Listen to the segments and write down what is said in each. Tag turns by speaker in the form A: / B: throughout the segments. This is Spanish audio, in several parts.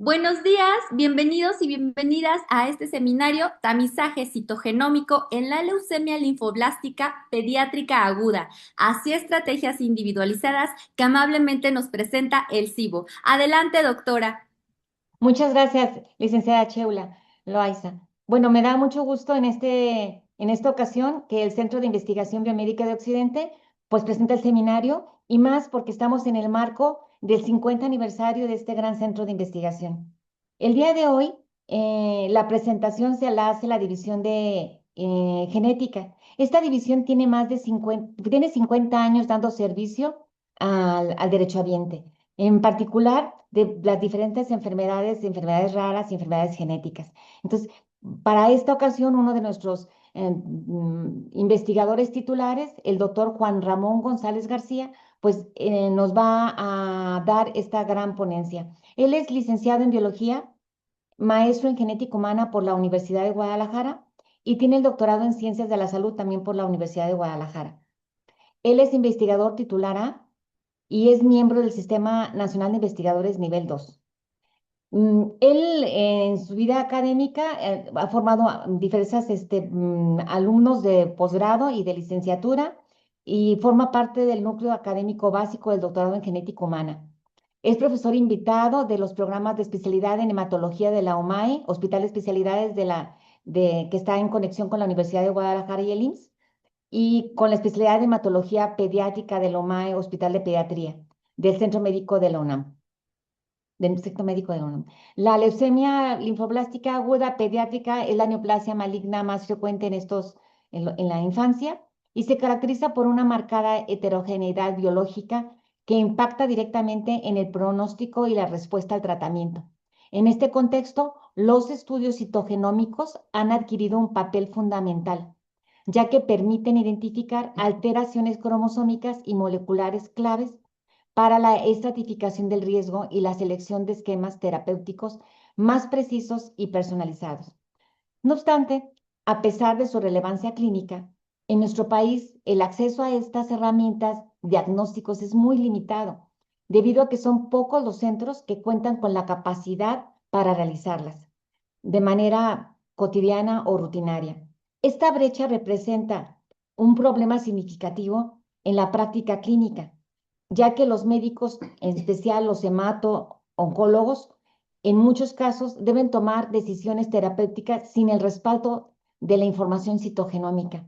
A: Buenos días, bienvenidos y bienvenidas a este seminario Tamizaje citogenómico en la leucemia linfoblástica pediátrica aguda, así estrategias individualizadas que amablemente nos presenta el CIBO. Adelante, doctora.
B: Muchas gracias, licenciada Cheula Loaiza. Bueno, me da mucho gusto en esta ocasión que el Centro de Investigación Biomédica de Occidente pues presenta el seminario y más porque estamos en el marco del 50 aniversario de este gran centro de investigación. El día de hoy, la presentación se la hace la división de genética. Esta división tiene tiene 50 años dando servicio al derechohabiente, en particular de las diferentes enfermedades raras y enfermedades genéticas. Entonces, para esta ocasión, uno de nuestros investigadores titulares, el doctor Juan Ramón González García, pues nos va a dar esta gran ponencia. Él es licenciado en biología, maestro en genética humana por la Universidad de Guadalajara y tiene el doctorado en ciencias de la salud también por la Universidad de Guadalajara. Él es investigador titular A y es miembro del Sistema Nacional de Investigadores Nivel 2. Él en su vida académica ha formado a diversas alumnos de posgrado y de licenciatura y forma parte del núcleo académico básico del doctorado en genética humana. Es profesor invitado de los programas de especialidad en hematología de la OMAE, Hospital de Especialidades que está en conexión con la Universidad de Guadalajara y el IMSS, y con la especialidad de hematología pediátrica del OMAE, Hospital de Pediatría, del Centro Médico de la UNAM, del Centro Médico de la UNAM. La leucemia linfoblástica aguda pediátrica es la neoplasia maligna más frecuente en la infancia y se caracteriza por una marcada heterogeneidad biológica que impacta directamente en el pronóstico y la respuesta al tratamiento. En este contexto, los estudios citogenómicos han adquirido un papel fundamental, ya que permiten identificar alteraciones cromosómicas y moleculares claves para la estratificación del riesgo y la selección de esquemas terapéuticos más precisos y personalizados. No obstante, a pesar de su relevancia clínica, en nuestro país el acceso a estas herramientas diagnósticos es muy limitado, debido a que son pocos los centros que cuentan con la capacidad para realizarlas de manera cotidiana o rutinaria. Esta brecha representa un problema significativo en la práctica clínica, ya que los médicos, en especial los hemato-oncólogos, en muchos casos deben tomar decisiones terapéuticas sin el respaldo de la información citogenómica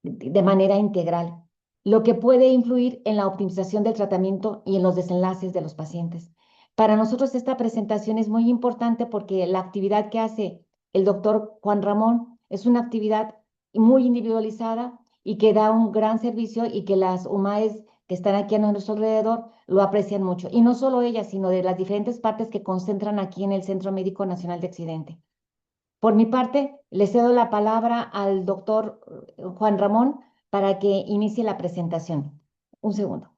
B: de manera integral, lo que puede influir en la optimización del tratamiento y en los desenlaces de los pacientes. Para nosotros esta presentación es muy importante porque la actividad que hace el doctor Juan Ramón es una actividad muy individualizada y que da un gran servicio y que las UMAES que están aquí a nuestro alrededor lo aprecian mucho. Y no solo ellas, sino de las diferentes partes que concentran aquí en el Centro Médico Nacional de Occidente. Por mi parte, le cedo la palabra al doctor Juan Ramón para que inicie la presentación. Un segundo.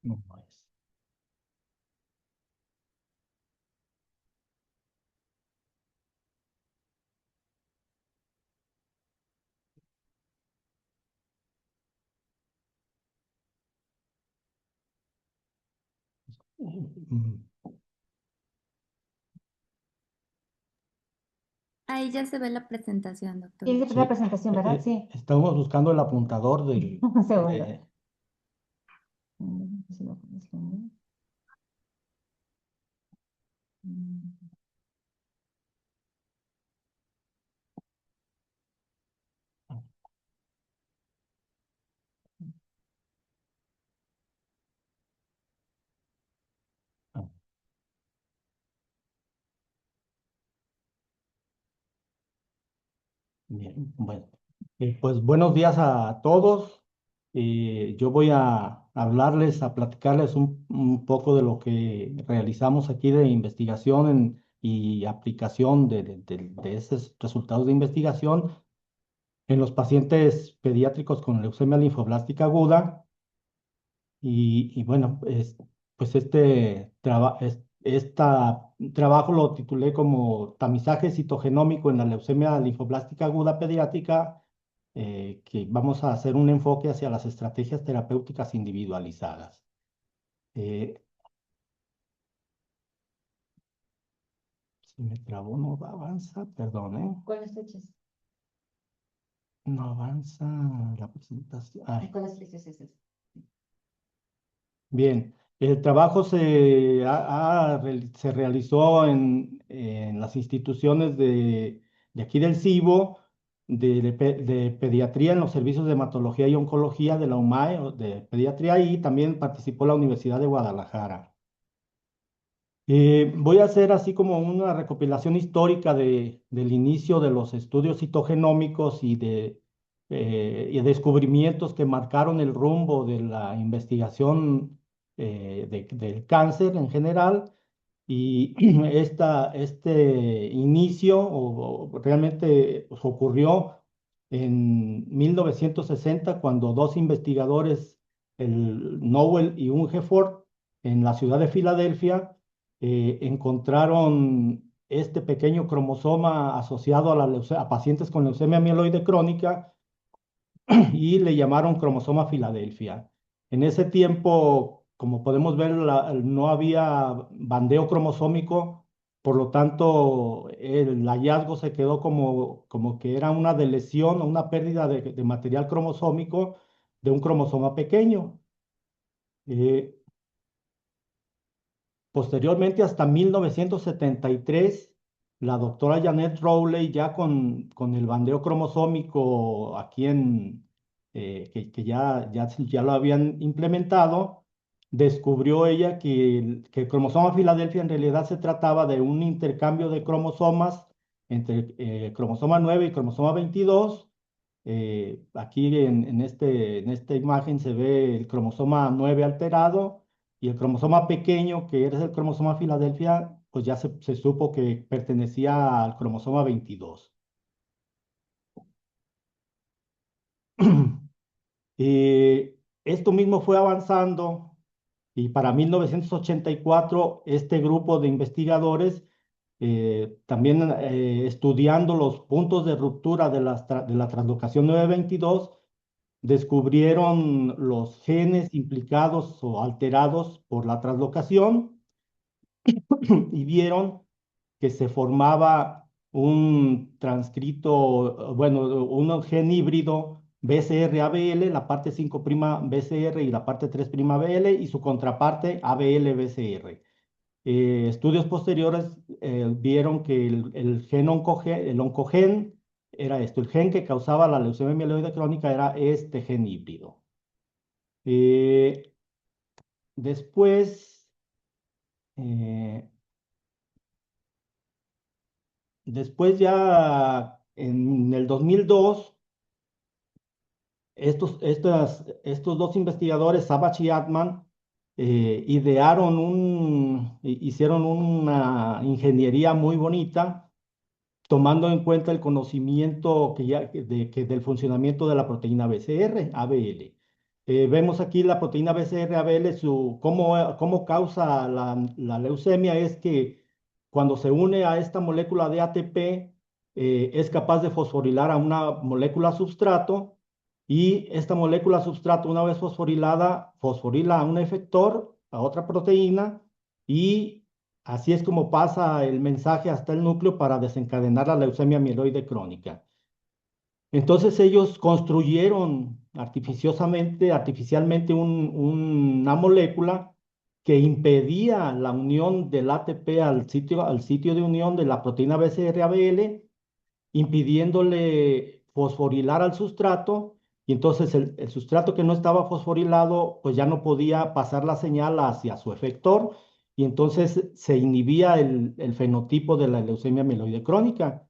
C: No más. Mm,
A: Ahí ya se ve la presentación, doctor.
B: ¿Quieres la
C: Sí,
B: presentación, verdad? Sí.
C: estamos buscando el apuntador
B: Un segundo.
C: de... ah, Bien, bueno. Pues buenos días a todos. Yo voy a hablarles, a platicarles un poco de lo que realizamos aquí de investigación y aplicación de esos resultados de investigación en los pacientes pediátricos con leucemia linfoblástica aguda. Y bueno, pues trabajo lo titulé como tamizaje citogenómico en la leucemia linfoblástica aguda pediátrica, que vamos a hacer un enfoque hacia las estrategias terapéuticas individualizadas. Eh, Si me trabó, no avanza, perdón, ¿eh?
B: Con las flechas.
C: No avanza la presentación. Ay.
B: Con las flechas esas.
C: Bien, el trabajo se realizó en las instituciones de aquí del CIBO, de pediatría en los servicios de hematología y oncología de la UMAE, de pediatría, y también participó la Universidad de Guadalajara. Voy a hacer así como una recopilación histórica del inicio de los estudios citogenómicos y descubrimientos que marcaron el rumbo de la investigación del cáncer en general. Y este inicio realmente pues, ocurrió en 1960 cuando dos investigadores, el Nowell y Ungeford, en la ciudad de Filadelfia, encontraron este pequeño cromosoma asociado a pacientes con leucemia mieloide crónica y le llamaron cromosoma Filadelfia. En ese tiempo, como podemos ver, no había bandeo cromosómico, por lo tanto, el hallazgo se quedó como que era una delesión o una pérdida de material cromosómico de un cromosoma pequeño. Eh, Posteriormente, hasta 1973, la doctora Janet Rowley, ya con el bandeo cromosómico aquí que ya lo habían implementado, descubrió ella que el cromosoma Filadelfia en realidad se trataba de un intercambio de cromosomas entre cromosoma 9 y cromosoma 22. Aquí en esta imagen se ve el cromosoma 9 alterado y el cromosoma pequeño, que era el cromosoma Filadelfia, pues ya se supo que pertenecía al cromosoma 22. Esto mismo fue avanzando y para 1984 este grupo de investigadores, también estudiando los puntos de ruptura de la translocación 922, descubrieron los genes implicados o alterados por la translocación y vieron que se formaba un transcrito, bueno, un gen híbrido BCR-ABL, la parte 5' BCR y la parte 3' BL y su contraparte ABL-BCR. Estudios posteriores vieron que el oncogen era esto, el gen que causaba la leucemia mieloide crónica era este gen híbrido. Eh, después, eh, después ya en el 2002, estos dos investigadores, Savage y Atman, hicieron una ingeniería muy bonita tomando en cuenta el conocimiento del funcionamiento de la proteína BCR, ABL. Vemos aquí la proteína BCR, ABL, cómo causa la leucemia es que cuando se une a esta molécula de ATP, es capaz de fosforilar a una molécula substrato y esta molécula substrato, una vez fosforilada, fosforila a un efector, a otra proteína, y así es como pasa el mensaje hasta el núcleo para desencadenar la leucemia mieloide crónica. Entonces ellos construyeron artificialmente una molécula que impedía la unión del ATP al sitio de unión de la proteína BCR-ABL, impidiéndole fosforilar al sustrato, y entonces el sustrato que no estaba fosforilado, pues ya no podía pasar la señal hacia su efector, y entonces se inhibía el fenotipo de la leucemia mieloide crónica.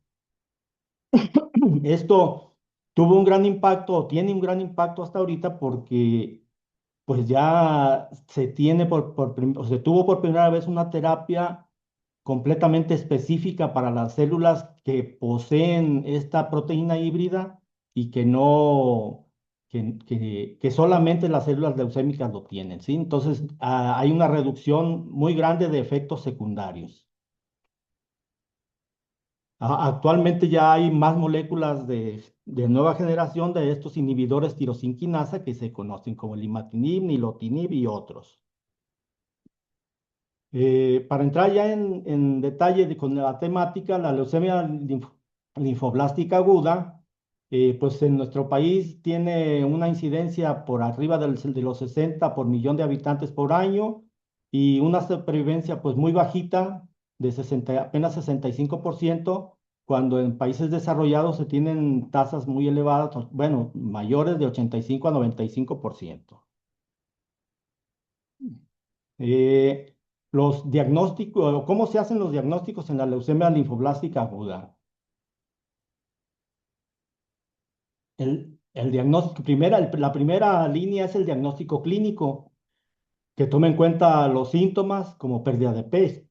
C: Esto tuvo un gran impacto, o tiene un gran impacto hasta ahorita, porque pues ya se tiene o se tuvo por primera vez una terapia completamente específica para las células que poseen esta proteína híbrida y que no, que solamente las células leucémicas lo tienen, ¿sí? Entonces, hay una reducción muy grande de efectos secundarios. Actualmente ya hay más moléculas de nueva generación de estos inhibidores tirosinquinasa que se conocen como el imatinib, nilotinib y otros. Para entrar ya en detalle con la temática, la leucemia linfoblástica aguda, pues en nuestro país tiene una incidencia por arriba de los 60 por millón de habitantes por año y una supervivencia pues muy bajita de 60, apenas 65%, cuando en países desarrollados se tienen tasas muy elevadas, bueno, mayores de 85 a 95%. Eh, los diagnósticos, ¿cómo se hacen los diagnósticos en la leucemia linfoblástica aguda? El diagnóstico, la primera línea es el diagnóstico clínico, que toma en cuenta los síntomas como pérdida de peso,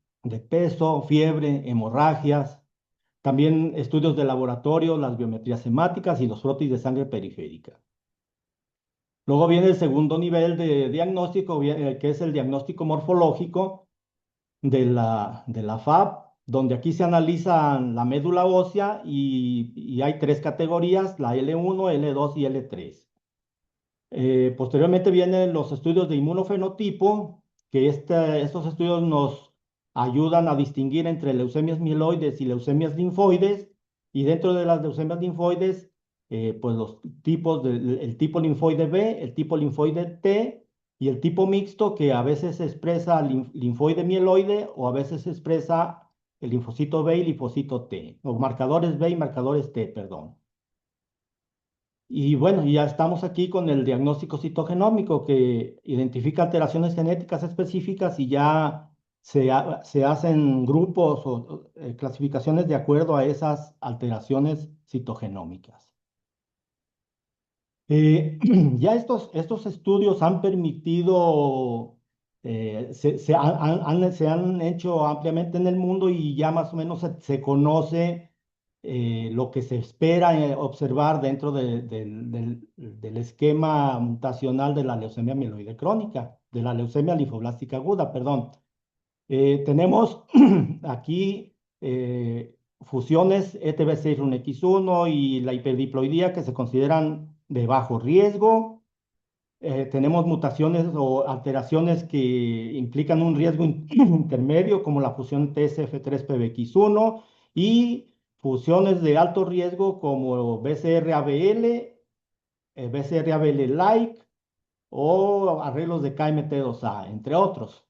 C: fiebre, hemorragias, también estudios de laboratorio, las biometrías hemáticas y los frotis de sangre periférica. Luego viene el segundo nivel de diagnóstico, que es el diagnóstico morfológico de la FAB, donde aquí se analizan la médula ósea y hay tres categorías, la L1, L2 y L3. Posteriormente vienen los estudios de inmunofenotipo, que estos estudios nos ayudan a distinguir entre leucemias mieloides y leucemias linfoides, y dentro de las leucemias linfoides, pues los tipos el tipo linfoide B, el tipo linfoide T y el tipo mixto, que a veces expresa linfoide mieloide o a veces expresa el linfocito B y linfocito T, o marcadores B y marcadores T, perdón. Y bueno, ya estamos aquí con el diagnóstico citogenómico que identifica alteraciones genéticas específicas y ya se hacen grupos o clasificaciones de acuerdo a esas alteraciones citogenómicas. Ya estos estudios han permitido, se han hecho ampliamente en el mundo y ya más o menos se conoce lo que se espera observar dentro del esquema mutacional de la leucemia mieloide crónica, de la leucemia linfoblástica aguda, perdón. Tenemos aquí fusiones ETB6-RUNX1 y la hiperdiploidía que se consideran de bajo riesgo. Tenemos mutaciones o alteraciones que implican un riesgo intermedio, como la fusión TSF3-PBX1 y fusiones de alto riesgo como BCR-ABL, BCR-ABL-like o arreglos de KMT2A, entre otros.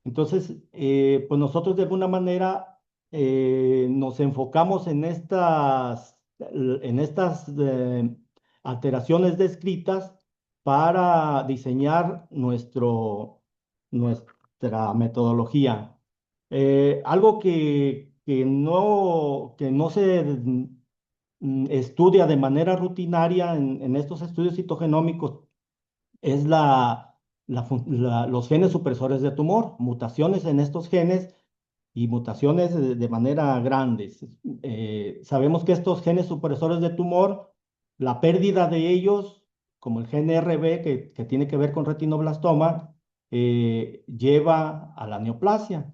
C: Entonces, pues nosotros de alguna manera nos enfocamos en estas alteraciones descritas para diseñar nuestra metodología. Algo que no se estudia de manera rutinaria en estos estudios citogenómicos es los genes supresores de tumor, mutaciones en estos genes y mutaciones de manera grandes. Sabemos que estos genes supresores de tumor, la pérdida de ellos, como el gen RB, que tiene que ver con retinoblastoma, lleva a la neoplasia.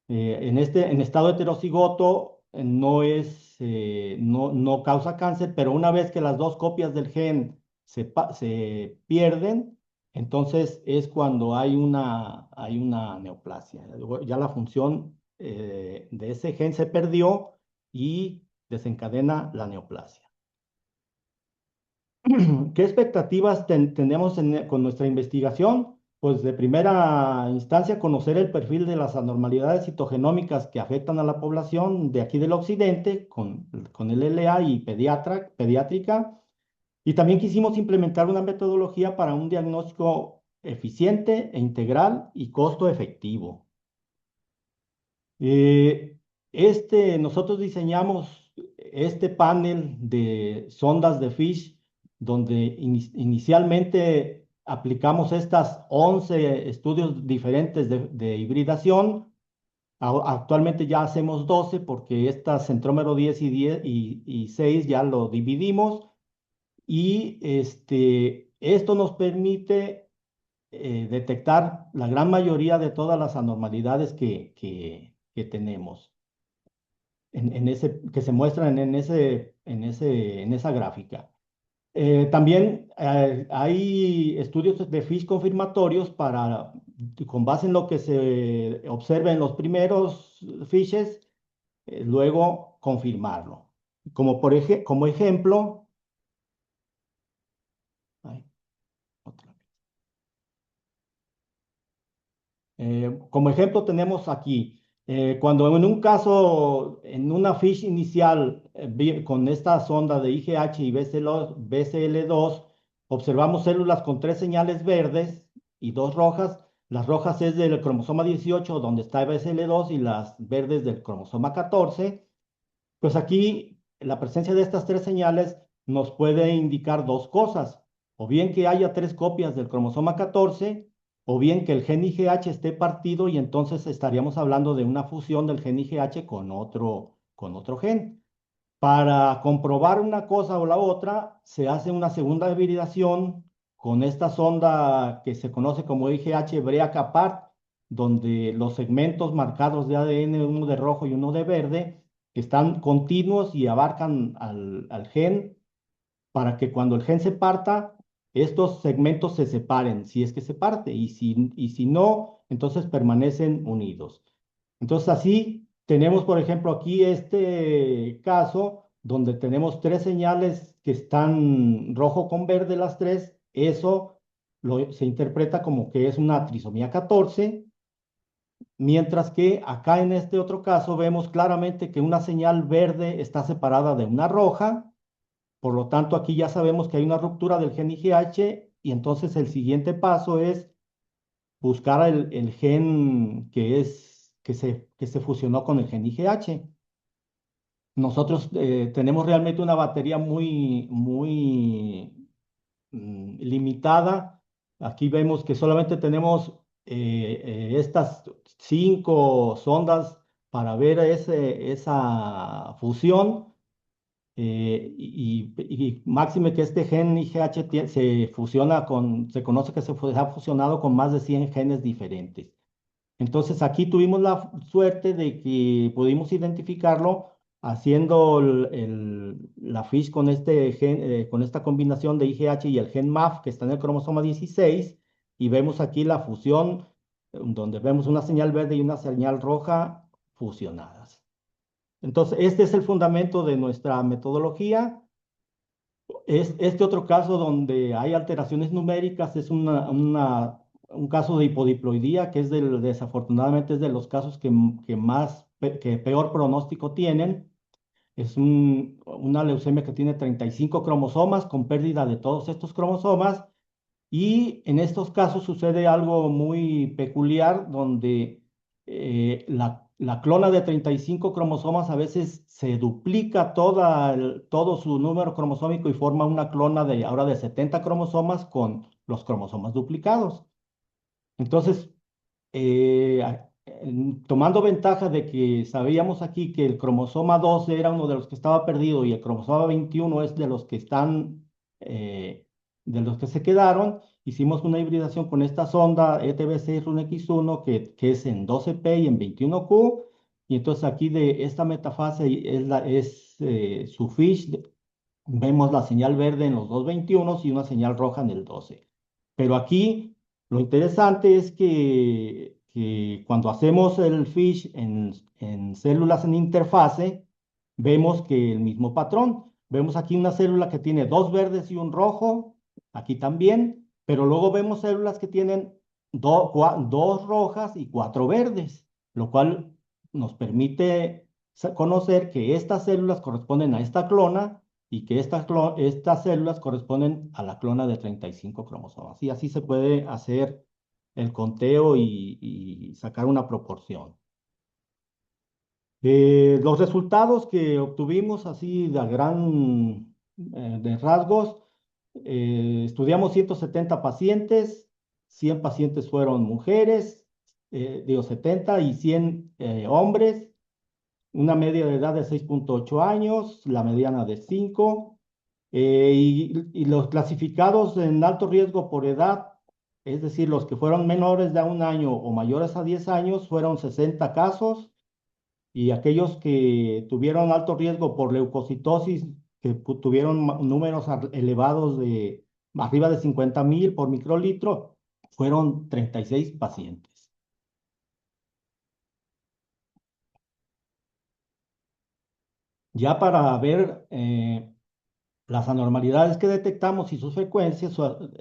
C: En estado heterocigoto no causa cáncer, pero una vez que las dos copias del gen se pierden, entonces es cuando hay una neoplasia. Ya la función de ese gen se perdió y desencadena la neoplasia. ¿Qué expectativas tenemos con nuestra investigación? Pues de primera instancia conocer el perfil de las anormalidades citogenómicas que afectan a la población de aquí del occidente con el LA y pediátrica. Y también quisimos implementar una metodología para un diagnóstico eficiente e integral y costo efectivo. Eh, nosotros diseñamos este panel de sondas de FISH, donde inicialmente aplicamos estas 11 estudios diferentes de hibridación. Actualmente ya hacemos 12 porque esta centrómero 10 y 6 ya lo dividimos y esto nos permite detectar la gran mayoría de todas las anormalidades que tenemos que se muestran en esa gráfica. También hay estudios de FISH confirmatorios con base en lo que se observa en los primeros fishes, luego confirmarlo. Como ejemplo, ay, otra vez. Como ejemplo tenemos aquí, cuando en un caso, en una fish inicial, con esta sonda de IGH y BCL2, observamos células con 3 señales verdes y 2 rojas. Las rojas es del cromosoma 18, donde está BCL2, y las verdes del cromosoma 14. Pues aquí la presencia de estas 3 señales nos puede indicar dos cosas: o bien que haya 3 copias del cromosoma 14, o bien que el gen IGH esté partido y entonces estaríamos hablando de una fusión del gen IGH con otro gen. Para comprobar una cosa o la otra, se hace una segunda hibridación con esta sonda que se conoce como IGH Break-Apart, donde los segmentos marcados de ADN, uno de rojo y uno de verde, están continuos y abarcan al gen, para que cuando el gen se parta, estos segmentos se separen, si es que se parte, y si no, entonces permanecen unidos. Entonces así tenemos, por ejemplo, aquí este caso donde tenemos 3 señales que están rojo con verde las tres. Eso se interpreta como que es una trisomía 14, mientras que acá en este otro caso vemos claramente que una señal verde está separada de una roja. Por lo tanto, aquí ya sabemos que hay una ruptura del gen IGH, y entonces el siguiente paso es buscar el gen que se fusionó con el gen IGH. Nosotros tenemos realmente una batería muy, muy limitada. Aquí vemos que solamente tenemos estas 5 sondas para ver esa fusión. Y máxime que este gen IGH se conoce que se ha fusionado con más de 100 genes diferentes. Entonces aquí tuvimos la suerte de que pudimos identificarlo haciendo la FISH con con esta combinación de IGH y el gen MAF que está en el cromosoma 16, y vemos aquí la fusión, donde vemos una señal verde y una señal roja fusionadas. Entonces, este es el fundamento de nuestra metodología. Este otro caso donde hay alteraciones numéricas es un caso de hipodiploidía, que desafortunadamente es de los casos que peor pronóstico tienen. Es una leucemia que tiene 35 cromosomas con pérdida de todos estos cromosomas, y en estos casos sucede algo muy peculiar donde la clona de 35 cromosomas a veces se duplica todo su número cromosómico y forma una clona ahora de 70 cromosomas con los cromosomas duplicados. Entonces, tomando ventaja de que sabíamos aquí que el cromosoma 12 era uno de los que estaba perdido y el cromosoma 21 es de los que se quedaron, hicimos una hibridación con esta sonda ETB6RUNX1 que es en 12P y en 21Q, y entonces aquí de esta metafase es su FISH. Vemos la señal verde en los dos 21 y una señal roja en el 12. Pero aquí lo interesante es que cuando hacemos el FISH en células en interfase, vemos que el mismo patrón. Vemos aquí una célula que tiene 2 verdes y un rojo, aquí también, pero luego vemos células que tienen 2 rojas y 4 verdes, lo cual nos permite conocer que estas células corresponden a esta clona y que estas células corresponden a la clona de 35 cromosomas. Y así se puede hacer el conteo y sacar una proporción. Los resultados que obtuvimos así de rasgos, Estudiamos 170 pacientes, 100 pacientes fueron mujeres, digo 70 y 100 hombres, una media de edad de 6,8 años, la mediana de 5, y los clasificados en alto riesgo por edad, es decir, los que fueron menores de 1 año o mayores a 10 años, fueron 60 casos, y aquellos que tuvieron alto riesgo por leucocitosis, que tuvieron números elevados de arriba de 50,000 por microlitro, fueron 36 pacientes. Ya para ver las anormalidades que detectamos y sus frecuencias,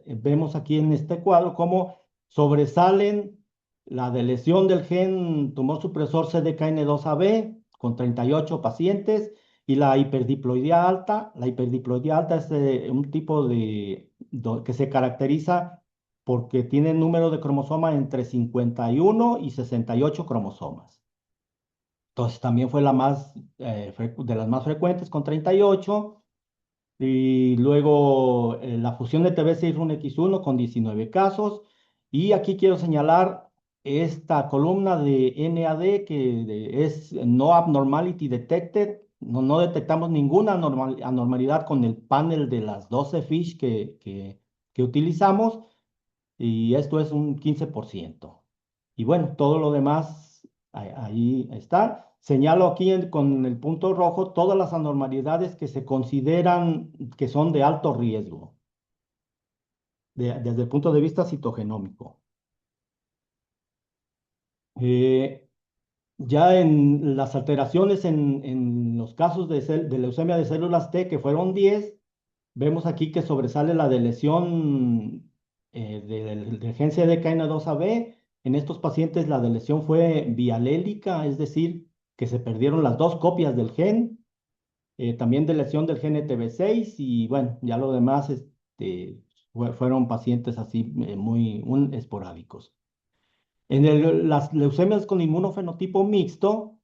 C: vemos aquí en este cuadro cómo sobresalen la de lesión del gen tumor supresor CDKN2AB con 38 pacientes y la hiperdiploidía alta. La hiperdiploidía alta es un tipo que se caracteriza porque tiene número de cromosoma entre 51 y 68 cromosomas. Entonces también fue de las más frecuentes con 38. Y luego la fusión de TB6-RUNX1 con 19 casos. Y aquí quiero señalar esta columna de NAD es No Abnormality Detected. No detectamos ninguna anormalidad con el panel de las 12 FISH que utilizamos. Y esto es un 15%. Y bueno, todo lo demás ahí está. Señalo aquí con el punto rojo todas las anormalidades que se consideran que son de alto riesgo desde el punto de vista citogenómico. Eh, ya en las alteraciones en los casos de leucemia de células T, que fueron 10, vemos aquí que sobresale la de lesión del gen CDKN2AB. En estos pacientes la de lesión fue bialélica, es decir, que se perdieron las dos copias del gen. También de lesión del gen ETB6 y bueno, ya lo demás fueron pacientes así muy esporádicos. Las leucemias con inmunofenotipo mixto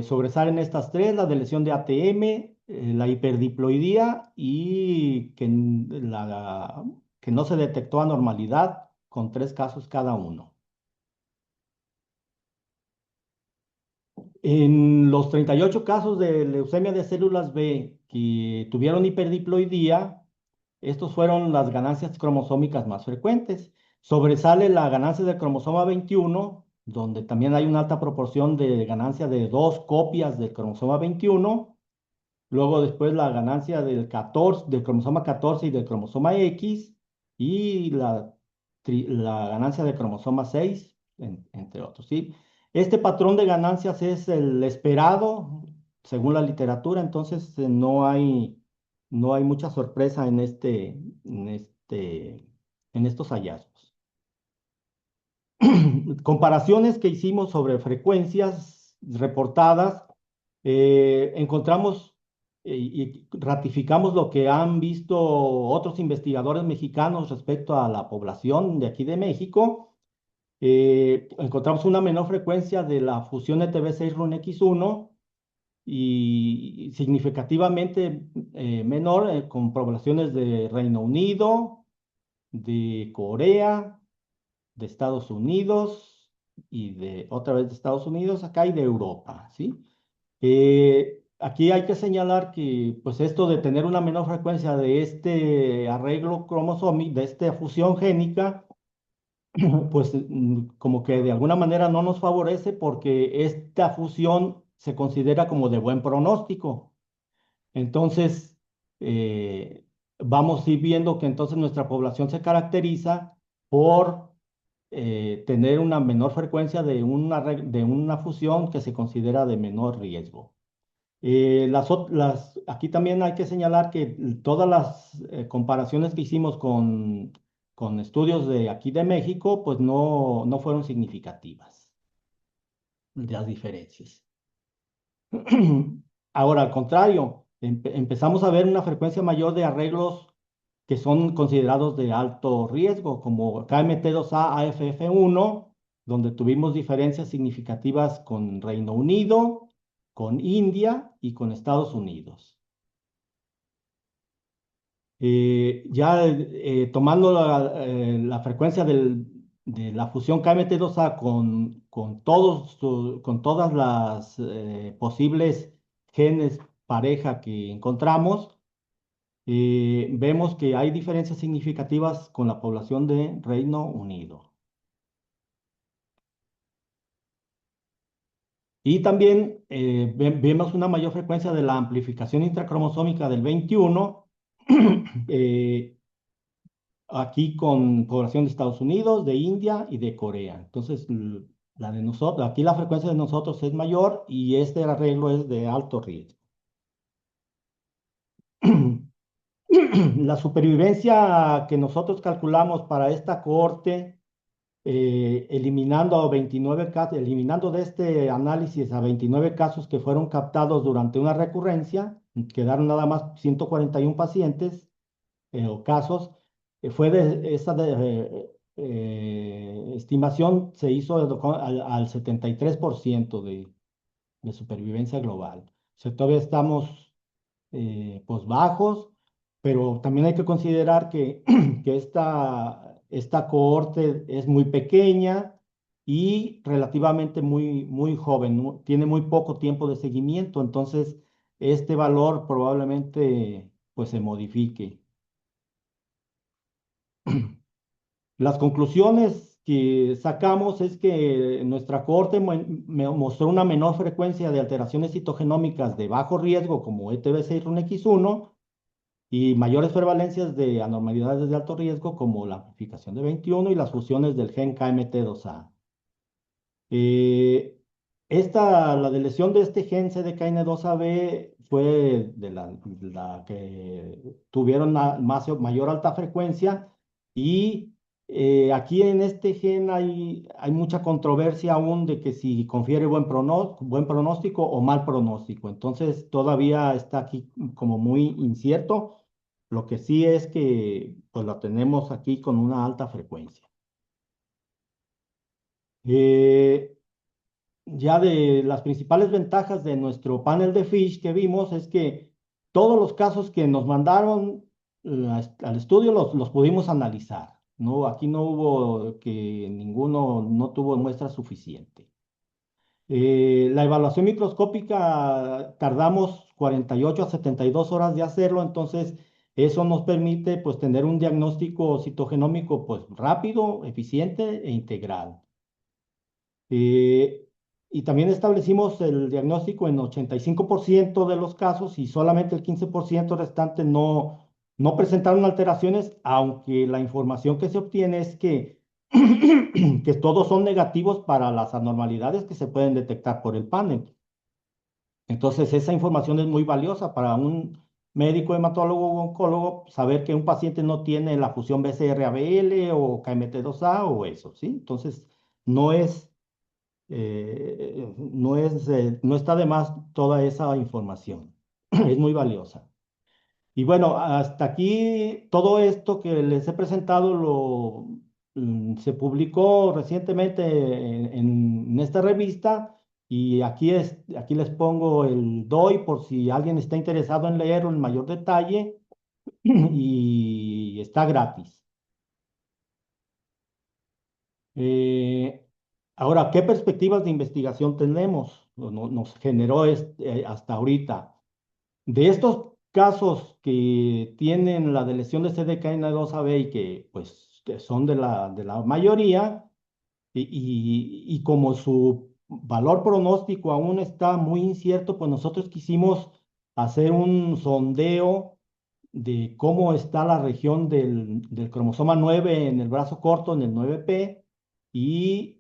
C: sobresalen estas tres: la de lesión de ATM, la hiperdiploidía y que no se detectó anormalidad con 3 casos cada uno. En los 38 casos de leucemia de células B que tuvieron hiperdiploidía, estos fueron las ganancias cromosómicas más frecuentes. Sobresale la ganancia del cromosoma 21, donde también hay una alta proporción de ganancia de 2 copias del cromosoma 21. Luego después la ganancia del cromosoma 14 y del cromosoma X, y la ganancia del cromosoma 6, entre otros, ¿sí? Este patrón de ganancias es el esperado según la literatura, entonces no hay mucha sorpresa en estos hallazgos. Comparaciones que hicimos sobre frecuencias reportadas, encontramos y ratificamos lo que han visto otros investigadores mexicanos respecto a la población de aquí de México. Encontramos una menor frecuencia de la fusión ETB6-RUNX1 y significativamente menor con poblaciones de Reino Unido, de Corea, de Estados Unidos y otra vez de Estados Unidos acá y de Europa, ¿sí? Aquí hay que señalar que pues esto de tener una menor frecuencia de este arreglo cromosómico, de esta fusión génica, pues como que de alguna manera no nos favorece porque esta fusión se considera como de buen pronóstico. Entonces, vamos a ir viendo que entonces nuestra población se caracteriza por tener una menor frecuencia de una fusión que se considera de menor riesgo. Aquí también hay que señalar que todas las comparaciones que hicimos con estudios de aquí de México, pues no fueron significativas las diferencias. Ahora, al contrario, empezamos a ver una frecuencia mayor de arreglos que son considerados de alto riesgo, como KMT2A AFF1, donde tuvimos diferencias significativas con Reino Unido, con India y con Estados Unidos. Tomando la frecuencia de la fusión KMT2A con todas las posibles genes pareja que encontramos, vemos que hay diferencias significativas con la población de Reino Unido. Y también vemos una mayor frecuencia de la amplificación intracromosómica del 21, eh, aquí con población de Estados Unidos, de India y de Corea. Entonces, la de nosotros, aquí la frecuencia de nosotros es mayor y este arreglo es de alto riesgo. La supervivencia que nosotros calculamos para esta cohorte, eliminando de este análisis a 29 casos que fueron captados durante una recurrencia, quedaron nada más 141 pacientes o casos, estimación se hizo al 73% de supervivencia global. O sea, todavía estamos pues bajos, pero también hay que considerar que, que esta cohorte es muy pequeña y relativamente muy joven, ¿no? Tiene muy poco tiempo de seguimiento, entonces este valor probablemente pues se modifique. Las conclusiones que sacamos es que nuestra cohorte mostró una menor frecuencia de alteraciones citogenómicas de bajo riesgo como ETB6-RUNX1 y mayores prevalencias de anormalidades de alto riesgo como la amplificación de 21 y las fusiones del gen KMT2A. Eh, la deleción de este gen CDKN2AB fue la que tuvieron mayor alta frecuencia y aquí en este gen hay mucha controversia aún de que si confiere buen pronóstico o mal pronóstico. Entonces todavía está aquí como muy incierto. Lo que sí es que pues la tenemos aquí con una alta frecuencia. Eh, ya de las principales ventajas de nuestro panel de FISH que vimos es que todos los casos que nos mandaron al estudio los pudimos analizar, ¿no? Aquí no hubo que ninguno no tuvo muestra suficiente. La evaluación microscópica tardamos 48 a 72 horas de hacerlo, entonces eso nos permite pues tener un diagnóstico citogenómico pues rápido, eficiente e integral. Eh, y también establecimos el diagnóstico en 85% de los casos y solamente el 15% restante no presentaron alteraciones, aunque la información que se obtiene es que, que todos son negativos para las anormalidades que se pueden detectar por el panel. Entonces, esa información es muy valiosa para un médico hematólogo o oncólogo saber que un paciente no tiene la fusión BCR-ABL o KMT2A o eso, ¿sí? Entonces, no es no está de más toda esa información. Es muy valiosa. Y bueno, hasta aquí todo esto que les he presentado se publicó recientemente en esta revista y aquí les pongo el DOI por si alguien está interesado en leerlo en mayor detalle y está gratis. Eh, Ahora, ¿qué perspectivas de investigación tenemos? Nos generó hasta ahorita. De estos casos que tienen la deleción de CDKN2AB y que pues que son de la mayoría, y como su valor pronóstico aún está muy incierto, pues nosotros quisimos hacer un sondeo de cómo está la región del cromosoma 9 en el brazo corto, en el 9P, y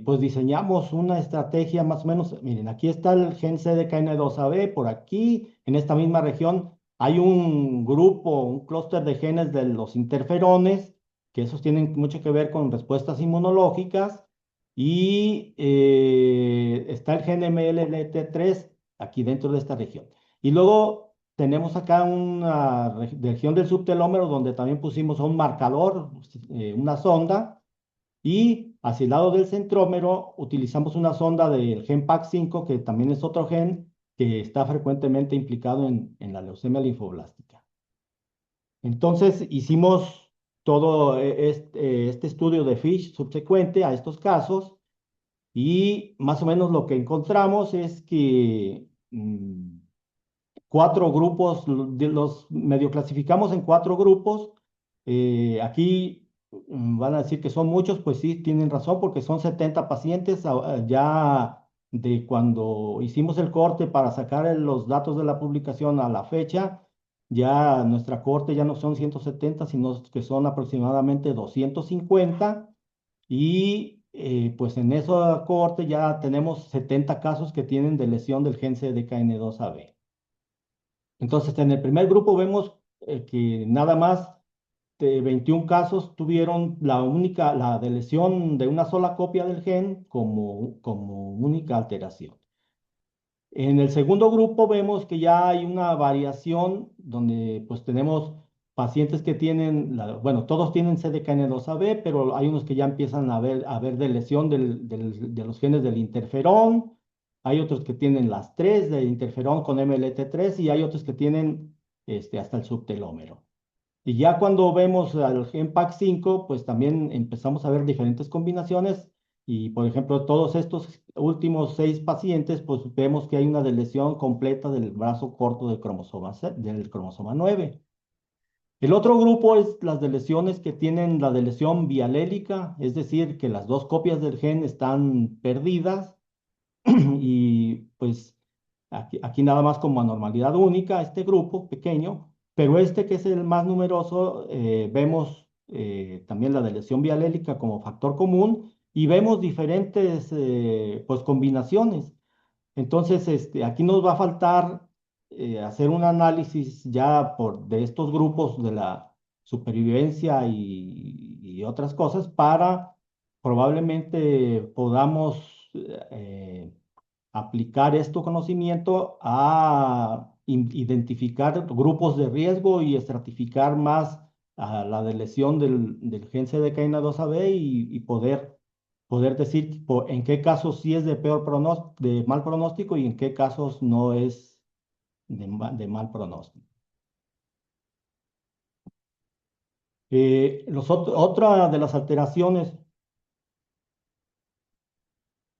C: pues diseñamos una estrategia más o menos. Miren, aquí está el gen CDKN2AB, por aquí, en esta misma región, hay un grupo, un clúster de genes de los interferones, que esos tienen mucho que ver con respuestas inmunológicas, y está el gen MLLT3 aquí dentro de esta región. Y luego tenemos acá una región del subtelómero donde también pusimos un marcador, una sonda, y hacia el lado del centrómero utilizamos una sonda del gen PAC5, que también es otro gen que está frecuentemente implicado en la leucemia linfoblástica. Entonces hicimos todo este estudio de Fish subsecuente a estos casos y más o menos lo que encontramos es que cuatro grupos, los medio clasificamos en cuatro grupos. Aquí van a decir que son muchos, pues sí, tienen razón, porque son 70 pacientes ya de cuando hicimos el corte para sacar los datos de la publicación a la fecha. Ya nuestra corte ya no son 170, sino que son aproximadamente 250. Y pues en esa corte ya tenemos 70 casos que tienen de lesión del gen CDKN2AB. Entonces, en el primer grupo vemos que nada más de 21 casos tuvieron la de lesión de una sola copia del gen como única alteración. En el segundo grupo vemos que ya hay una variación donde pues tenemos pacientes que tienen, bueno, todos tienen CDKN2AB, pero hay unos que ya empiezan a ver de lesión de los genes del interferón, hay otros que tienen las tres de interferón con MLT3 y hay otros que tienen hasta el subtelómero. Y ya cuando vemos al gen PAC5, pues también empezamos a ver diferentes combinaciones y, por ejemplo, todos estos últimos 6 pacientes, pues vemos que hay una lesión completa del brazo corto del cromosoma 9. El otro grupo es las lesiones que tienen la lesión bialélica, es decir, que las dos copias del gen están perdidas y pues aquí nada más como anormalidad única, este grupo pequeño, pero este que es el más numeroso, vemos también la lesión bialélica como factor común y vemos diferentes pues combinaciones. Entonces, aquí nos va a faltar hacer un análisis ya de estos grupos de la supervivencia y otras cosas para probablemente podamos aplicar este conocimiento a identificar grupos de riesgo y estratificar más a la de lesión del gen CDKN2AB y poder decir en qué casos sí es de mal pronóstico y en qué casos no es de mal pronóstico. Otra de las alteraciones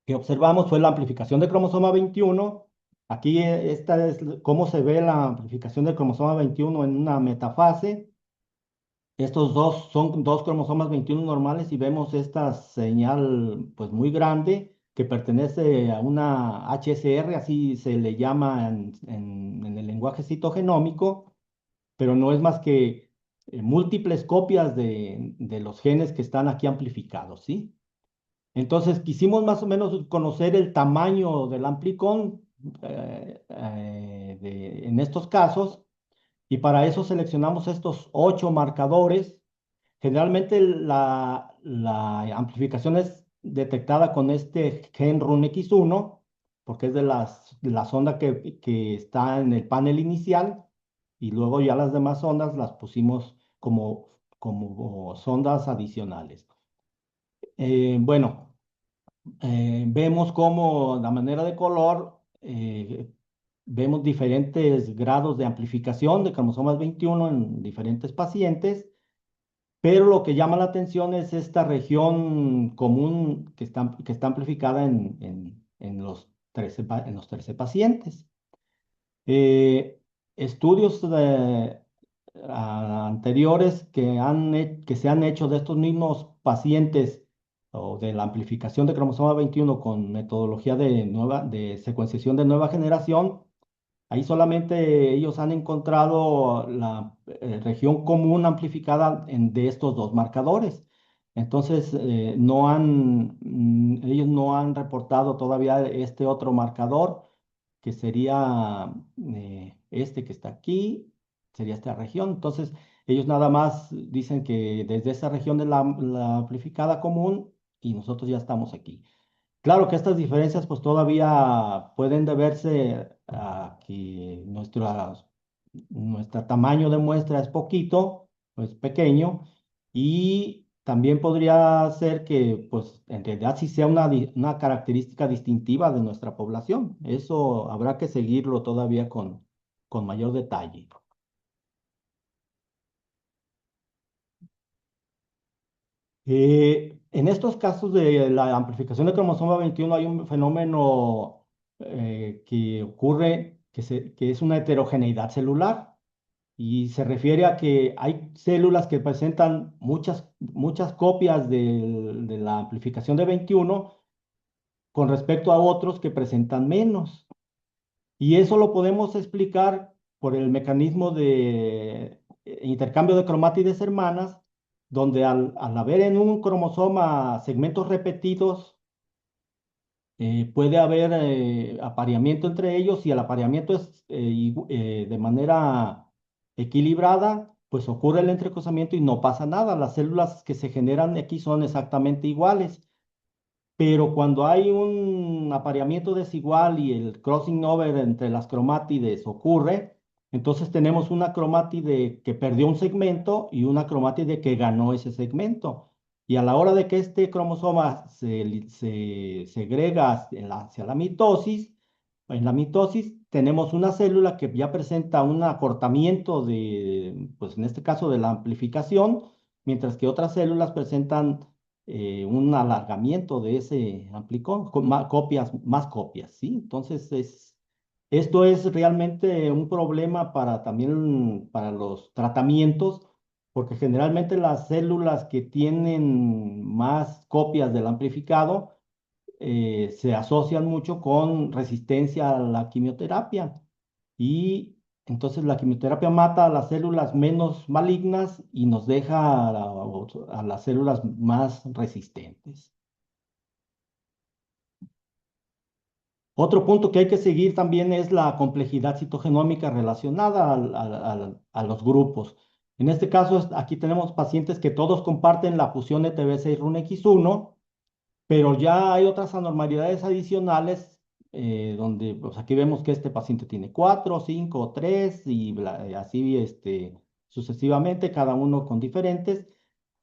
C: que observamos fue la amplificación de cromosoma 21. Aquí esta es cómo se ve la amplificación del cromosoma 21 en una metafase. Estos dos son dos cromosomas 21 normales y vemos esta señal pues muy grande que pertenece a una HSR, así se le llama en el lenguaje citogenómico, pero no es más que múltiples copias de los genes que están aquí amplificados, ¿sí? Entonces quisimos más o menos conocer el tamaño del amplicón en estos casos y para eso seleccionamos estos 8 marcadores. Generalmente la amplificación es detectada con este gen RUNX1 porque es de la sonda que está en el panel inicial y luego ya las demás sondas las pusimos como sondas adicionales. Bueno. Vemos cómo la manera de color, vemos diferentes grados de amplificación de cromosomas 21 en diferentes pacientes, pero lo que llama la atención es esta región común que está amplificada en los 13 pacientes. Estudios anteriores que se han hecho de estos mismos pacientes o de la amplificación de cromosoma 21 con metodología de secuenciación de nueva generación, ahí solamente ellos han encontrado la región común amplificada de estos dos marcadores. Entonces, ellos no han reportado todavía este otro marcador que sería este que está aquí, sería esta región. Entonces, ellos nada más dicen que desde esa región de la amplificada común y nosotros ya estamos aquí. Claro que estas diferencias pues todavía pueden deberse a que nuestro tamaño de muestra es poquito, pues pequeño, y también podría ser que pues en realidad sí sea una característica distintiva de nuestra población. Eso habrá que seguirlo todavía con mayor detalle. En estos casos de la amplificación de cromosoma 21 hay un fenómeno que ocurre que es una heterogeneidad celular y se refiere a que hay células que presentan muchas copias de la amplificación de 21 con respecto a otros que presentan menos. Y eso lo podemos explicar por el mecanismo de intercambio de cromátides hermanas, donde al haber en un cromosoma segmentos repetidos, puede haber apareamiento entre ellos y el apareamiento es de manera equilibrada, pues ocurre el entrecruzamiento y no pasa nada. Las células que se generan aquí son exactamente iguales. Pero cuando hay un apareamiento desigual y el crossing over entre las cromátides ocurre, entonces tenemos una cromátide que perdió un segmento y una cromátide que ganó ese segmento. Y a la hora de que este cromosoma se segrega hacia la mitosis, en la mitosis tenemos una célula que ya presenta un acortamiento pues en este caso de la amplificación, mientras que otras células presentan un alargamiento de ese amplicón, con más copias, ¿sí? Entonces, esto es realmente un problema también para los tratamientos, porque generalmente las células que tienen más copias del amplificado se asocian mucho con resistencia a la quimioterapia. Y entonces la quimioterapia mata a las células menos malignas y nos deja a las células más resistentes. Otro punto que hay que seguir también es la complejidad citogenómica relacionada a los grupos. En este caso, aquí tenemos pacientes que todos comparten la fusión de TB6-RUNX1, pero ya hay otras anormalidades adicionales donde pues aquí vemos que este paciente tiene 4, 5, 3 y así sucesivamente, cada uno con diferentes.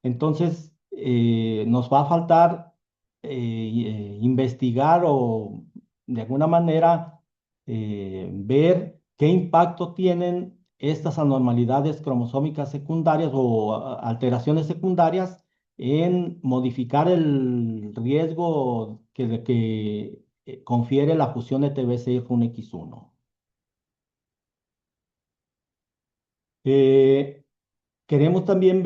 C: Entonces, nos va a faltar investigar o de alguna manera ver qué impacto tienen estas anormalidades cromosómicas secundarias o alteraciones secundarias en modificar el riesgo que confiere la fusión de TBC-RUNX1. Eh, Queremos también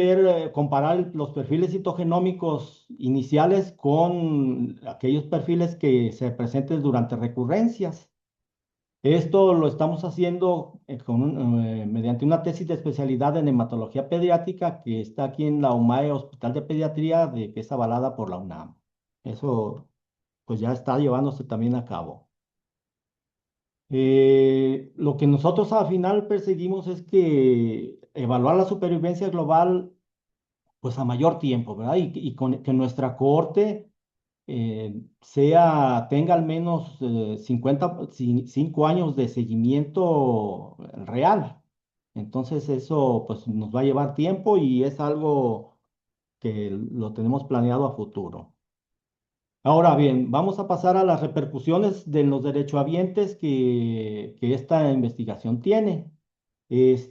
C: comparar los perfiles citogenómicos iniciales con aquellos perfiles que se presenten durante recurrencias. Esto lo estamos haciendo mediante una tesis de especialidad en hematología pediátrica que está aquí en la UMAE Hospital de Pediatría, que es avalada por la UNAM. Eso pues ya está llevándose también a cabo. Lo que nosotros al final perseguimos es que evaluar la supervivencia global pues a mayor tiempo, ¿verdad? Que nuestra cohorte tenga al menos 5 años de seguimiento real. Entonces eso pues nos va a llevar tiempo y es algo que lo tenemos planeado a futuro. Ahora bien, vamos a pasar a las repercusiones de los derechohabientes que esta investigación tiene. Que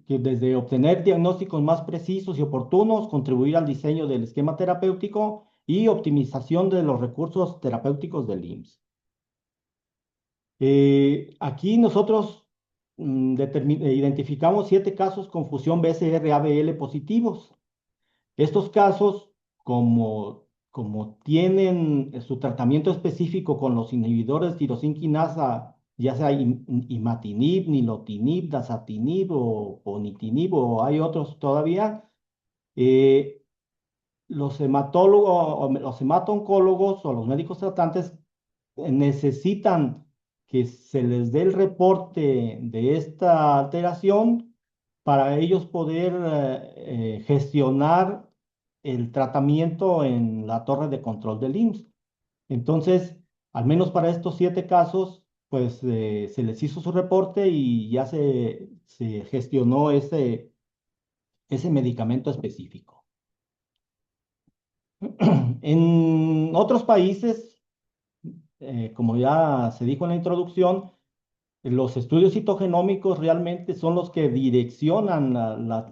C: desde obtener diagnósticos más precisos y oportunos, contribuir al diseño del esquema terapéutico y optimización de los recursos terapéuticos del IMSS. Aquí nosotros identificamos 7 casos con fusión BCR-ABL positivos. Estos casos, como tienen su tratamiento específico con los inhibidores tirosinquinasa, ya sea imatinib, nilotinib, dasatinib o ponitinib, o hay otros todavía, eh, los hematólogos o los hemato-oncólogos o los médicos tratantes necesitan que se les dé el reporte de esta alteración para ellos poder gestionar el tratamiento en la torre de control del IMSS. Entonces, al menos para estos 7 casos, pues se les hizo su reporte y ya se gestionó ese medicamento específico. En otros países, como ya se dijo en la introducción, Los estudios citogenómicos realmente son los que direccionan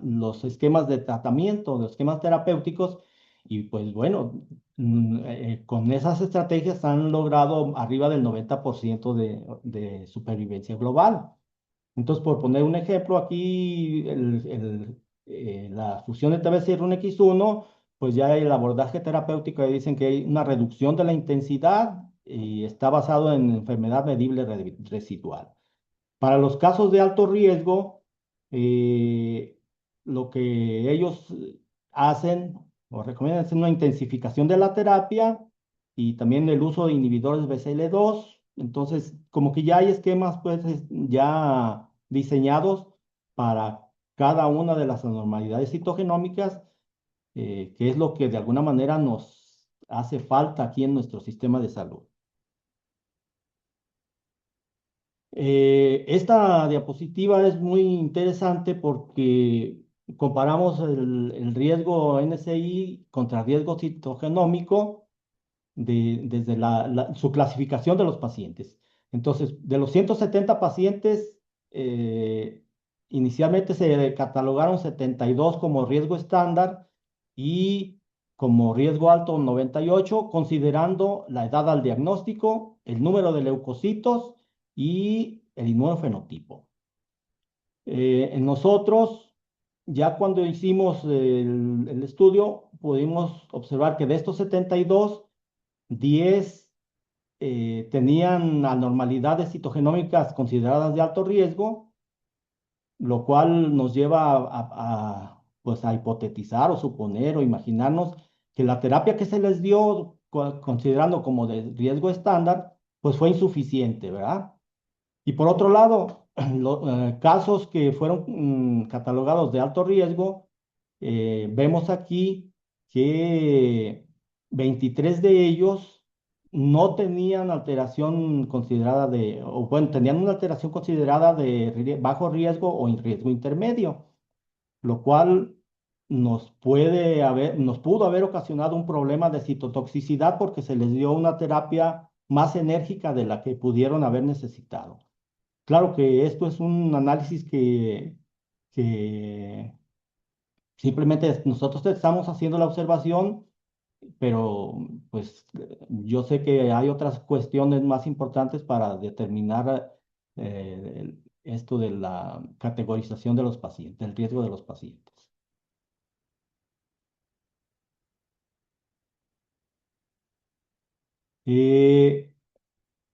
C: los esquemas de tratamiento, los esquemas terapéuticos, y pues bueno, con esas estrategias han logrado arriba del 90% de supervivencia global. Entonces, por poner un ejemplo, aquí la fusión de TBC1X1, pues ya el abordaje terapéutico dicen que hay una reducción de la intensidad y está basado en enfermedad medible residual. Para los casos de alto riesgo, eh, lo que ellos hacen o recomiendan es una intensificación de la terapia y también el uso de inhibidores BCL2. Entonces, como que ya hay esquemas pues ya diseñados para cada una de las anormalidades citogenómicas, que es lo que de alguna manera nos hace falta aquí en nuestro sistema de salud. Esta diapositiva es muy interesante porque comparamos el riesgo NSI contra riesgo citogenómico desde su clasificación de los pacientes. Entonces, de los 170 pacientes, eh, inicialmente se catalogaron 72 como riesgo estándar y como riesgo alto 98, considerando la edad al diagnóstico, el número de leucocitos y el inmunofenotipo. En nosotros, ya cuando hicimos el estudio, pudimos observar que de estos 72, 10 tenían anormalidades citogenómicas consideradas de alto riesgo, lo cual nos lleva pues a hipotetizar o suponer o imaginarnos que la terapia que se les dio, considerando como de riesgo estándar, pues fue insuficiente, ¿verdad? Y por otro lado, casos que fueron catalogados de alto riesgo, vemos aquí que 23 de ellos no tenían alteración considerada o bueno, tenían una alteración considerada de bajo riesgo o en riesgo intermedio, lo cual nos pudo haber ocasionado un problema de citotoxicidad porque se les dio una terapia más enérgica de la que pudieron haber necesitado. Claro que esto es un análisis que simplemente nosotros estamos haciendo la observación, pero pues yo sé que hay otras cuestiones más importantes para determinar esto de la categorización de los pacientes, del riesgo de los pacientes. Eh,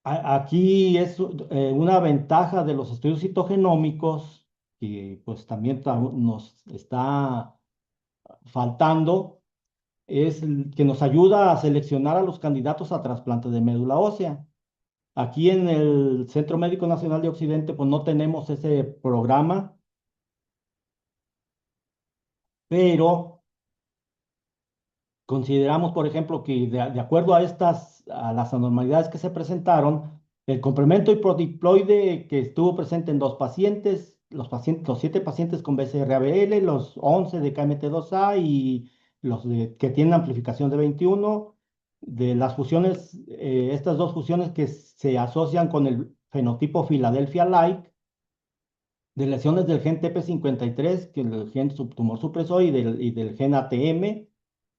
C: Aquí es una ventaja de los estudios citogenómicos que pues también nos está faltando, es que nos ayuda a seleccionar a los candidatos a trasplante de médula ósea. Aquí en el Centro Médico Nacional de Occidente pues no tenemos ese programa, pero consideramos, por ejemplo, que de acuerdo a las anormalidades que se presentaron, el complemento hipodiploide que estuvo presente en dos pacientes, los 7 pacientes con BCR-ABL, los 11 de KMT2A y que tienen amplificación de 21, de las fusiones, estas dos fusiones que se asocian con el fenotipo Philadelphia-like, de lesiones del gen TP53, que es el gen subtumor supresor, y del gen ATM,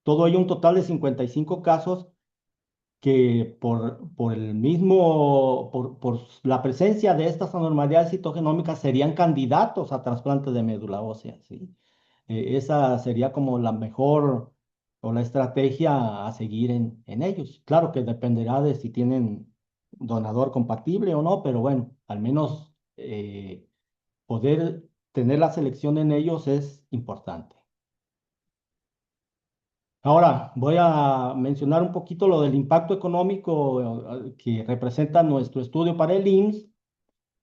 C: todo ello un total de 55 casos que por el mismo, por la presencia de estas anormalidades citogenómicas serían candidatos a trasplante de médula ósea, ¿sí? Esa sería como la mejor o la estrategia a seguir en ellos. Claro que dependerá de si tienen donador compatible o no, pero bueno, al menos poder tener la selección en ellos es importante. Ahora, voy a mencionar un poquito lo del impacto económico que representa nuestro estudio para el IMSS,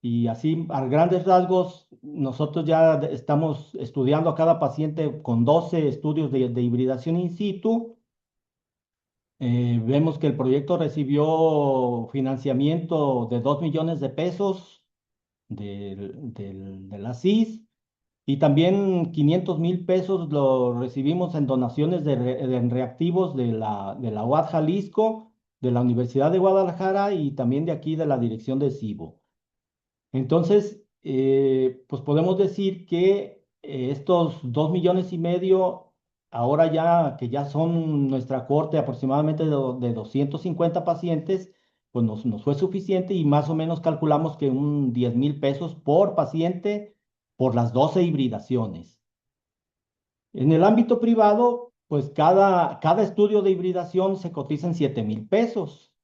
C: y así a grandes rasgos nosotros ya estamos estudiando a cada paciente con 12 estudios de hibridación in situ. Vemos que el proyecto recibió financiamiento de 2 millones de pesos de la CIS. Y también 500,000 pesos lo recibimos en donaciones en reactivos de la UAD Jalisco, de la Universidad de Guadalajara y también de aquí de la dirección de CIBO. Entonces, pues podemos decir que estos 2,5 millones, ahora ya que ya son nuestra corte aproximadamente de 250 pacientes, pues nos fue suficiente y más o menos calculamos que un 10,000 pesos por paciente por las 12 hibridaciones. En el ámbito privado, pues cada estudio de hibridación se cotiza en 7,000 pesos.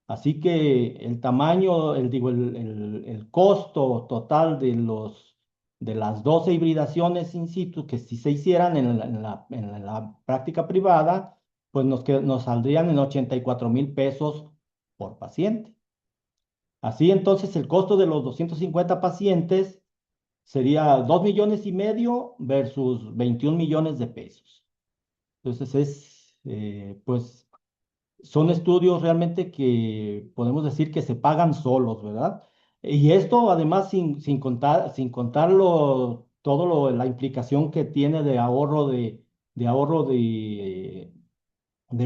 C: Así que el tamaño, digo, el costo total de las 12 hibridaciones in situ que si se hicieran en la práctica privada, pues nos saldrían en 84,000 pesos por paciente. Así entonces el costo de los 250 pacientes sería 2,5 millones versus 21 millones de pesos. Entonces pues son estudios realmente que podemos decir que se pagan solos, ¿verdad? Y esto además sin contar la implicación que tiene de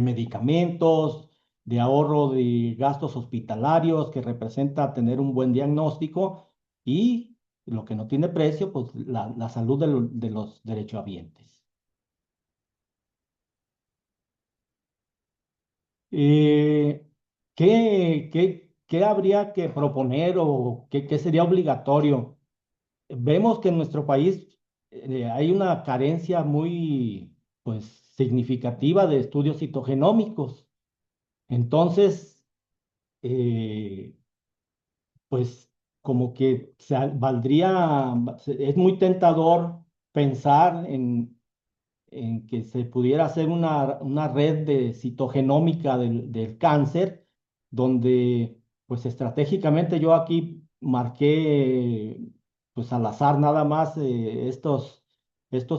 C: medicamentos, de ahorro de gastos hospitalarios que representa tener un buen diagnóstico y lo que no tiene precio, pues la salud de los derechohabientes. Eh, ¿qué habría que proponer o qué sería obligatorio? Vemos que en nuestro país hay una carencia muy, pues, significativa de estudios citogenómicos. Entonces, eh, pues, como que es muy tentador pensar en que se pudiera hacer una red de citogenómica del cáncer, donde pues estratégicamente yo aquí marqué pues al azar nada más estos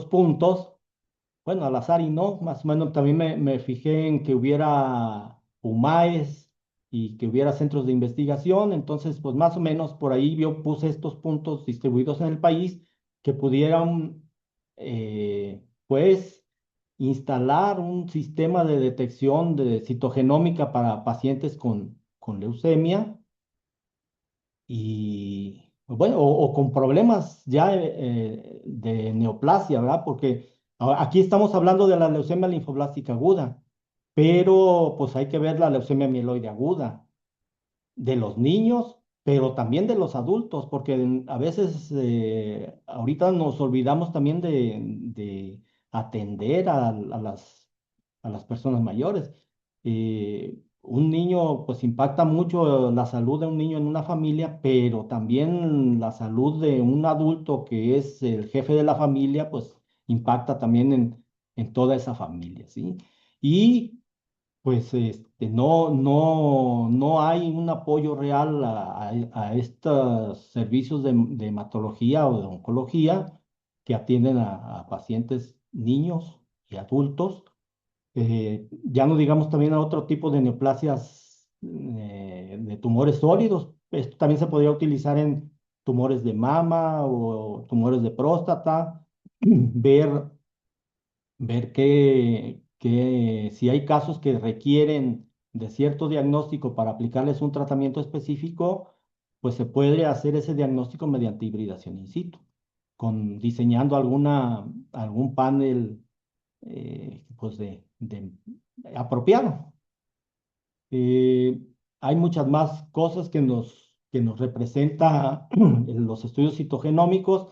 C: puntos, bueno, al azar y no, más o menos también me fijé en que hubiera UMAES y que hubiera centros de investigación, entonces pues más o menos por ahí yo puse estos puntos distribuidos en el país que pudieran pues instalar un sistema de detección de citogenómica para pacientes con leucemia y bueno, o con problemas ya de neoplasia, ¿verdad? Porque aquí estamos hablando de la leucemia linfoblástica aguda, pero pues hay que ver la leucemia mieloide aguda de los niños, pero también de los adultos, porque a veces ahorita nos olvidamos también de atender a las personas mayores. Un niño, pues impacta mucho la salud de un niño en una familia, pero también la salud de un adulto que es el jefe de la familia, pues impacta también en toda esa familia, ¿sí? Y pues no hay un apoyo real a estos servicios de hematología o de oncología que atienden a pacientes niños y adultos. Ya no digamos también a otro tipo de neoplasias de tumores sólidos. Esto también se podría utilizar en tumores de mama o tumores de próstata, ver si hay casos que requieren de cierto diagnóstico para aplicarles un tratamiento específico, pues se puede hacer ese diagnóstico mediante hibridación in situ, diseñando algún panel pues apropiado. Eh, Hay muchas más cosas que nos representa los estudios citogenómicos,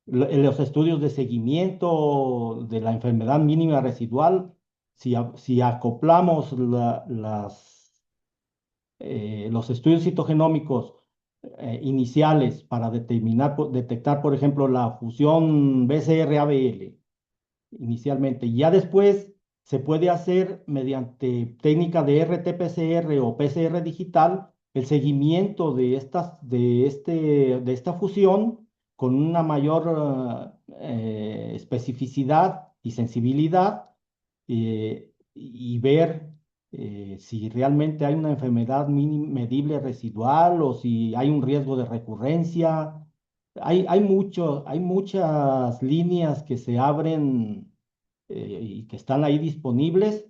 C: los estudios de seguimiento de la enfermedad mínima residual, si acoplamos los estudios citogenómicos iniciales para detectar, por ejemplo, la fusión BCR-ABL inicialmente, y ya después se puede hacer mediante técnica de RT-PCR o PCR digital el seguimiento de esta fusión con una mayor especificidad y sensibilidad, y ver si realmente hay una enfermedad medible residual o si hay un riesgo de recurrencia. Hay muchas líneas que se abren y que están ahí disponibles.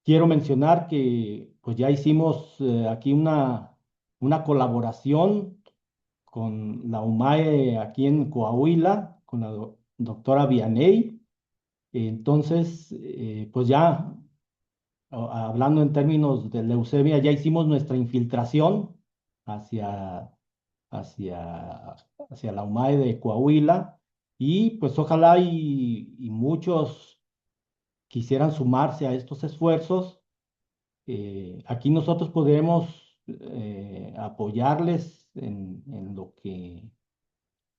C: Quiero mencionar que pues ya hicimos aquí una colaboración con la UMAE aquí en Coahuila, con la doctora Vianey. Entonces, pues ya hablando en términos de leucemia, ya hicimos nuestra infiltración hacia, hacia, hacia la UMAE de Coahuila y pues ojalá y muchos quisieran sumarse a estos esfuerzos. Aquí nosotros podremos apoyarles en lo que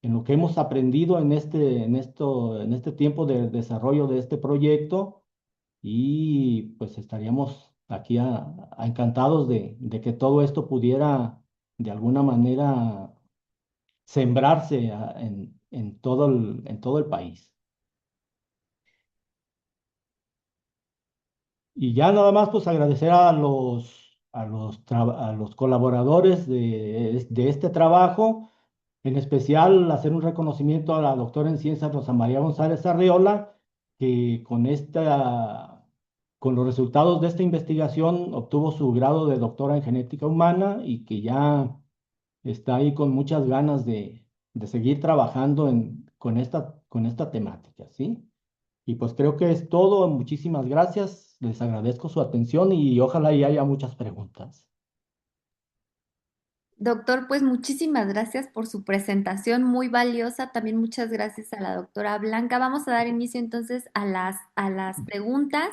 C: hemos aprendido en este tiempo de desarrollo de este proyecto y pues estaríamos aquí encantados de que todo esto pudiera de alguna manera sembrarse en todo el país. Y ya nada más pues agradecer a los colaboradores de este trabajo, en especial hacer un reconocimiento a la doctora en ciencias Rosa María González Arreola, que con los resultados de esta investigación obtuvo su grado de doctora en genética humana y que ya está ahí con muchas ganas de seguir trabajando con esta temática, ¿sí? Y pues creo que es todo. Muchísimas gracias. Les agradezco su atención y ojalá y haya muchas preguntas.
A: Doctor, pues muchísimas gracias por su presentación, muy valiosa. También muchas gracias a la doctora Blanca. Vamos a dar inicio entonces a las preguntas.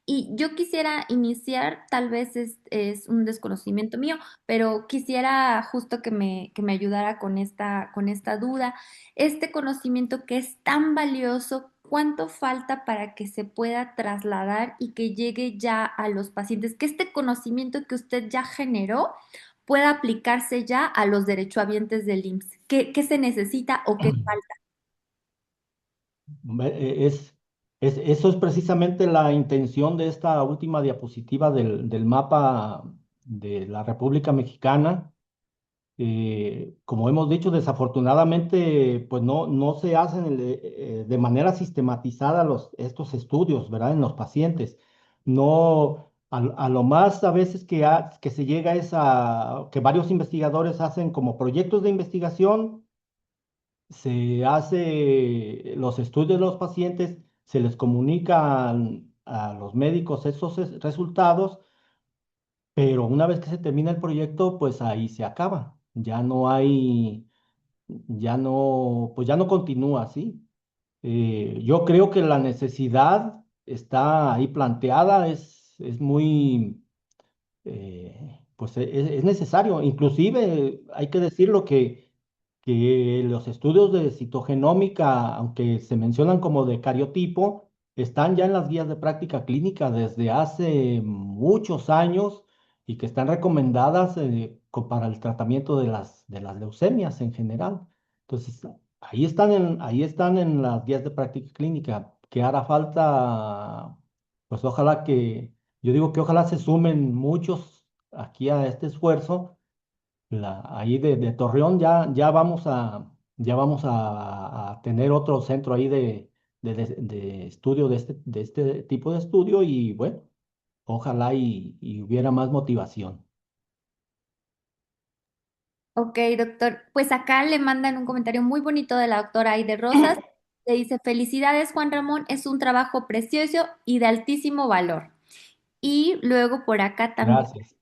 A: Y yo quisiera iniciar, tal vez es un desconocimiento mío, pero quisiera justo que me ayudara con esta duda. Este conocimiento que es tan valioso, ¿cuánto falta para que se pueda trasladar y que llegue ya a los pacientes? Que este conocimiento que usted ya generó pueda aplicarse ya a los derechohabientes del IMSS. ¿Qué se necesita o qué falta?
C: Eso es precisamente la intención de esta última diapositiva del mapa de la República Mexicana. Como hemos dicho, desafortunadamente, pues no se hacen de manera sistematizada estos estudios, ¿verdad? En los pacientes. No, a lo más a veces que se llega es a que varios investigadores hacen como proyectos de investigación, se hace los estudios de los pacientes, se les comunican a los médicos esos resultados, pero una vez que se termina el proyecto, pues ahí se acaba. Pues ya no continúa así. Yo creo que la necesidad está ahí planteada, es muy, pues es necesario. Inclusive hay que decirlo que los estudios de citogenómica, aunque se mencionan como de cariotipo, están ya en las guías de práctica clínica desde hace muchos años y que están recomendadas para el tratamiento de las leucemias en general. Entonces, ahí están en las guías de práctica clínica. Que hará falta, pues ojalá yo digo que ojalá se sumen muchos aquí a este esfuerzo. Ahí de Torreón ya vamos a tener otro centro ahí de estudio de este tipo de estudio y bueno, ojalá y hubiera más motivación.
A: Ok, doctor. Pues acá le mandan un comentario muy bonito de la doctora Aide Rosas. Le dice, felicidades, Juan Ramón, es un trabajo precioso y de altísimo valor. Y luego por acá también
C: Gracias.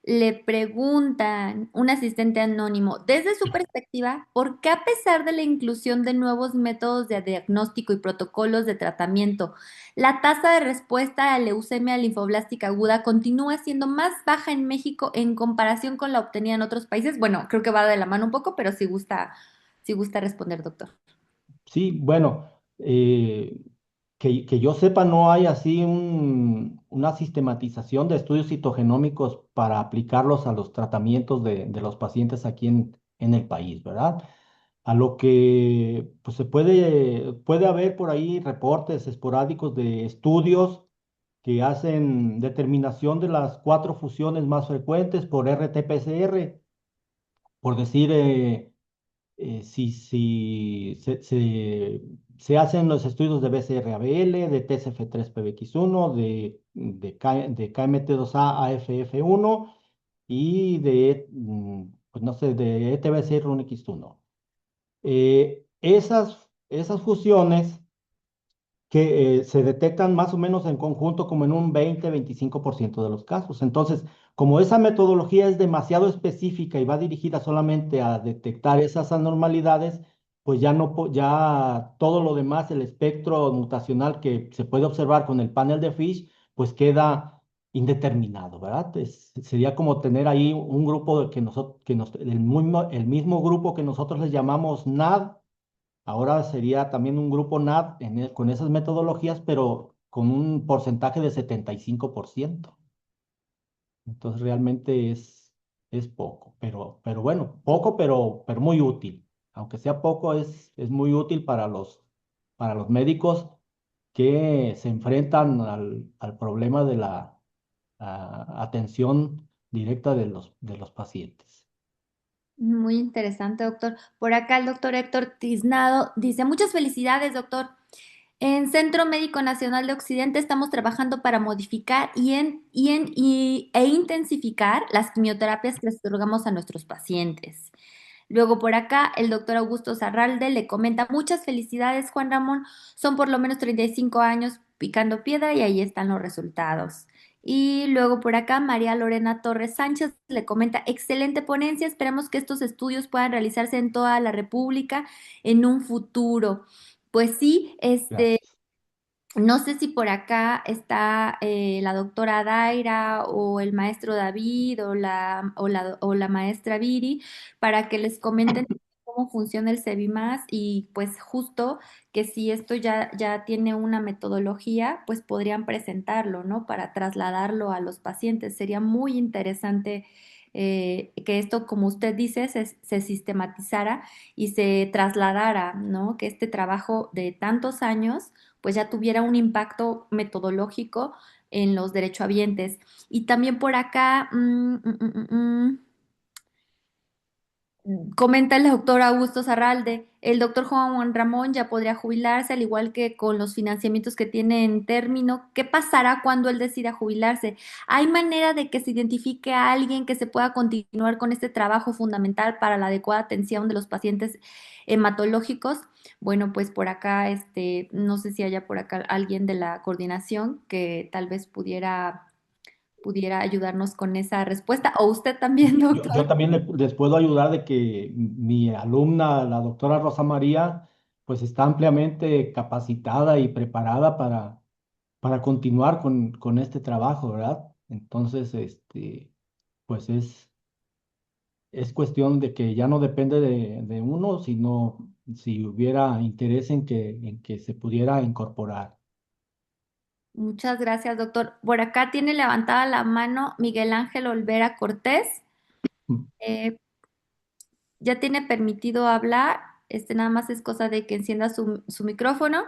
A: le preguntan, un asistente anónimo, desde su perspectiva, ¿por qué a pesar de la inclusión de nuevos métodos de diagnóstico y protocolos de tratamiento, la tasa de respuesta a leucemia linfoblástica aguda continúa siendo más baja en México en comparación con la obtenida en otros países? Bueno, creo que va de la mano un poco, pero si gusta responder, doctor.
C: Sí, bueno, que yo sepa, no hay así una sistematización de estudios citogenómicos para aplicarlos a los tratamientos de los pacientes aquí en el país, ¿verdad? A lo que pues puede haber por ahí reportes esporádicos de estudios que hacen determinación de las cuatro fusiones más frecuentes por RT-PCR, por decir, si se hacen los estudios de BCR-ABL, de TSF3-PBX1, de KMT2A AFF1 y de pues no sé, de ETBC y RUNX1. Esas fusiones que se detectan más o menos en conjunto como en un 20-25% de los casos. Entonces, como esa metodología es demasiado específica y va dirigida solamente a detectar esas anormalidades, pues ya no, ya todo lo demás, el espectro mutacional que se puede observar con el panel de Fish, pues queda indeterminado, ¿verdad? Sería como tener ahí un grupo de que nosotros, el mismo grupo que nosotros les llamamos NAD. Ahora sería también un grupo NAD con esas metodologías, pero con un porcentaje de 75%. Entonces realmente es poco, pero bueno, poco, pero muy útil. Aunque sea poco, es muy útil para los médicos que se enfrentan al problema de la atención directa de los pacientes.
A: Muy interesante, doctor. Por acá el doctor Héctor Tiznado dice, muchas felicidades, doctor. En Centro Médico Nacional de Occidente estamos trabajando para modificar e intensificar las quimioterapias que les otorgamos a nuestros pacientes. Luego por acá el doctor Augusto Zarralde le comenta, muchas felicidades, Juan Ramón, son por lo menos 35 años picando piedra y ahí están los resultados. Y luego por acá María Lorena Torres Sánchez le comenta, excelente ponencia, esperamos que estos estudios puedan realizarse en toda la República en un futuro. Pues sí,
C: Gracias.
A: no sé si por acá está la doctora Daira o el maestro David o la maestra Viri para que les comenten cómo funciona el CEBIMAS y pues justo que si esto ya tiene una metodología, pues podrían presentarlo, ¿no? Para trasladarlo a los pacientes. Sería muy interesante que esto, como usted dice, se sistematizara y se trasladara, ¿no? Que este trabajo de tantos años pues ya tuviera un impacto metodológico en los derechohabientes. Y también por acá, comenta el doctor Augusto Zarralde, el doctor Juan Ramón ya podría jubilarse, al igual que con los financiamientos que tiene en término. ¿Qué pasará cuando él decida jubilarse? ¿Hay manera de que se identifique a alguien que se pueda continuar con este trabajo fundamental para la adecuada atención de los pacientes hematológicos? Bueno, pues por acá, no sé si haya por acá alguien de la coordinación que tal vez pudiera ayudarnos con esa respuesta, o usted también,
C: Yo
A: doctor.
C: también les puedo ayudar de que mi alumna, la doctora Rosa María, pues está ampliamente capacitada y preparada para continuar con este trabajo, ¿verdad? Entonces, pues es cuestión de que ya no depende de uno, sino si hubiera interés en que se pudiera incorporar.
A: Muchas gracias, doctor. Por acá tiene levantada la mano Miguel Ángel Olvera Cortés. Eh, ya tiene permitido hablar. Nada más es cosa de que encienda su micrófono.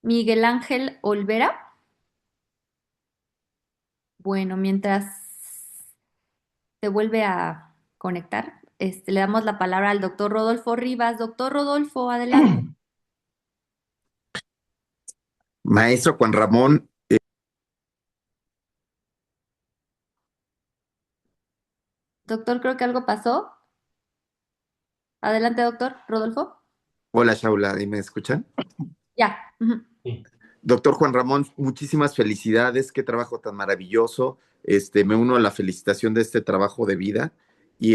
A: Miguel Ángel Olvera. Bueno, mientras se vuelve a conectar, le damos la palabra al doctor Rodolfo Rivas. Doctor Rodolfo, adelante.
D: Maestro Juan Ramón,
A: Doctor, creo que algo pasó. Adelante, doctor Rodolfo.
D: hola Shaula, ¿y me escuchan?
A: Ya. Ujú.
C: Sí.
D: Doctor Juan Ramón, muchísimas felicidades, qué trabajo tan maravilloso. Me uno a la felicitación de este trabajo de vida. Y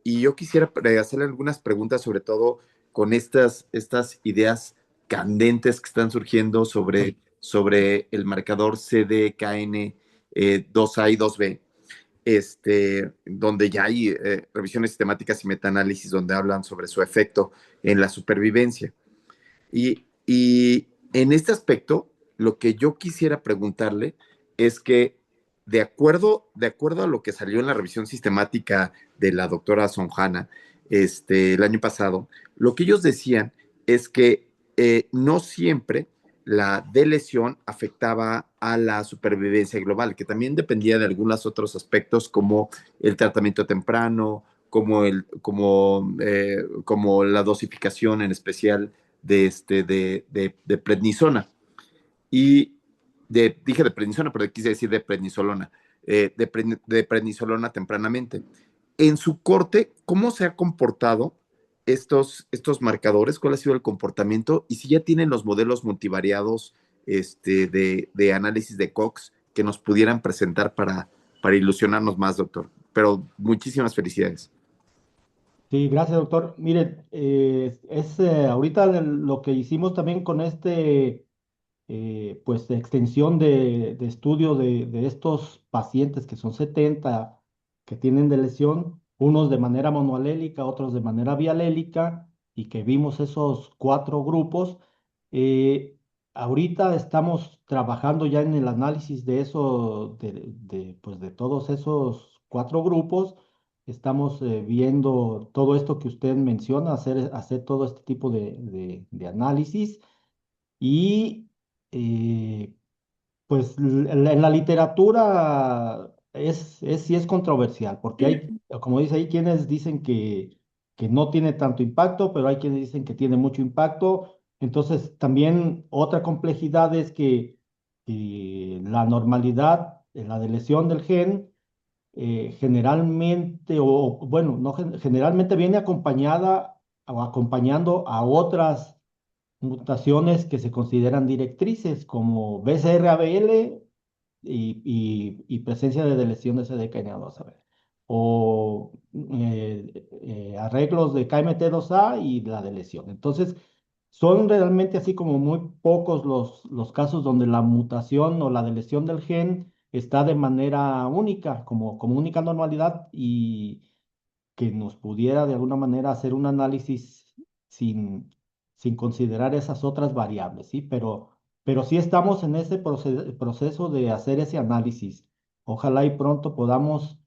D: yo quisiera hacerle algunas preguntas, sobre todo con estas ideas candentes que están surgiendo sobre el marcador CDKN 2A y 2B, donde ya hay revisiones sistemáticas y metaanálisis donde hablan sobre su efecto en la supervivencia. Y en este aspecto, lo que yo quisiera preguntarle es que, de acuerdo a lo que salió en la revisión sistemática de la doctora Sonjana el año pasado, lo que ellos decían es que no siempre la delesión afectaba a la supervivencia global, que también dependía de algunos otros aspectos como el tratamiento temprano, como la dosificación en especial de prednisona. Y dije de prednisona, pero quise decir de prednisolona. de prednisolona tempranamente. En su corte, ¿cómo se ha comportado estos marcadores? ¿Cuál ha sido el comportamiento? Y si ya tienen los modelos multivariados de análisis de Cox que nos pudieran presentar para ilusionarnos más, doctor. Pero muchísimas felicidades.
C: Sí, gracias, doctor. Miren, ahorita lo que hicimos también con pues, extensión de estudio de estos pacientes que son 70 que tienen de lesión, unos de manera monoalélica, otros de manera bialélica, y que vimos esos 4 grupos. eh, Ahorita estamos trabajando ya en el análisis de eso, pues, de todos esos 4 grupos. Estamos viendo todo esto que usted menciona, hacer todo este tipo de análisis. Y eh, pues en la literatura sí es controversial, porque hay, como dice, hay quienes dicen que no tiene tanto impacto, pero hay quienes dicen que tiene mucho impacto. Entonces, también otra complejidad es que la normalidad, la de lesión del gen, generalmente, o bueno, no, generalmente viene acompañada o acompañando a otras mutaciones que se consideran directrices, como BCR-ABL y presencia de lesiones de kna a ver, o arreglos de KMT2A y la de lesión. Entonces, son realmente así como muy pocos los casos donde la mutación o la deleción del gen está de manera única, como única normalidad, y que nos pudiera de alguna manera hacer un análisis sin considerar esas otras variables, ¿sí? Pero sí estamos en ese proceso de hacer ese análisis. Ojalá y pronto podamos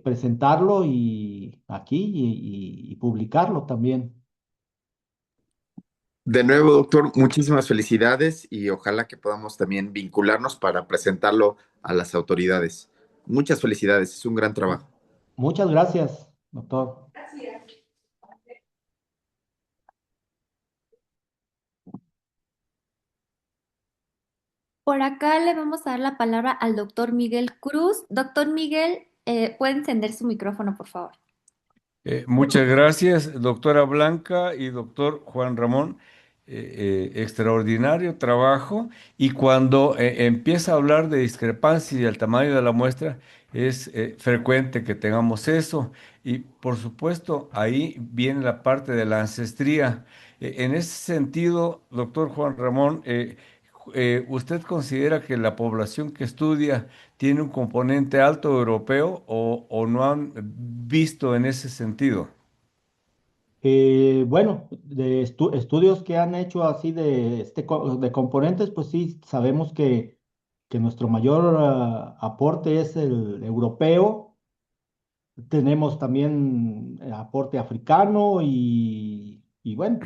C: presentarlo y aquí y publicarlo también.
D: De nuevo, doctor, muchísimas felicidades y ojalá que podamos también vincularnos para presentarlo a las autoridades. Muchas felicidades, es un gran trabajo.
C: Muchas gracias, doctor.
A: Por acá le vamos a dar la palabra al doctor Miguel Cruz. Doctor Miguel, ¿puede encender su micrófono, por favor?
E: Muchas gracias, doctora Blanca y doctor Juan Ramón. Extraordinario trabajo. Y cuando empieza a hablar de discrepancia y el tamaño de la muestra, es frecuente que tengamos eso. Y por supuesto, ahí viene la parte de la ancestría. En ese sentido, doctor Juan Ramón, ¿usted considera que la población que estudia tiene un componente alto europeo o no han visto en ese sentido?
C: Bueno, de estudios que han hecho así de componentes, pues sí, sabemos que nuestro mayor aporte es el europeo. Tenemos también aporte africano y bueno,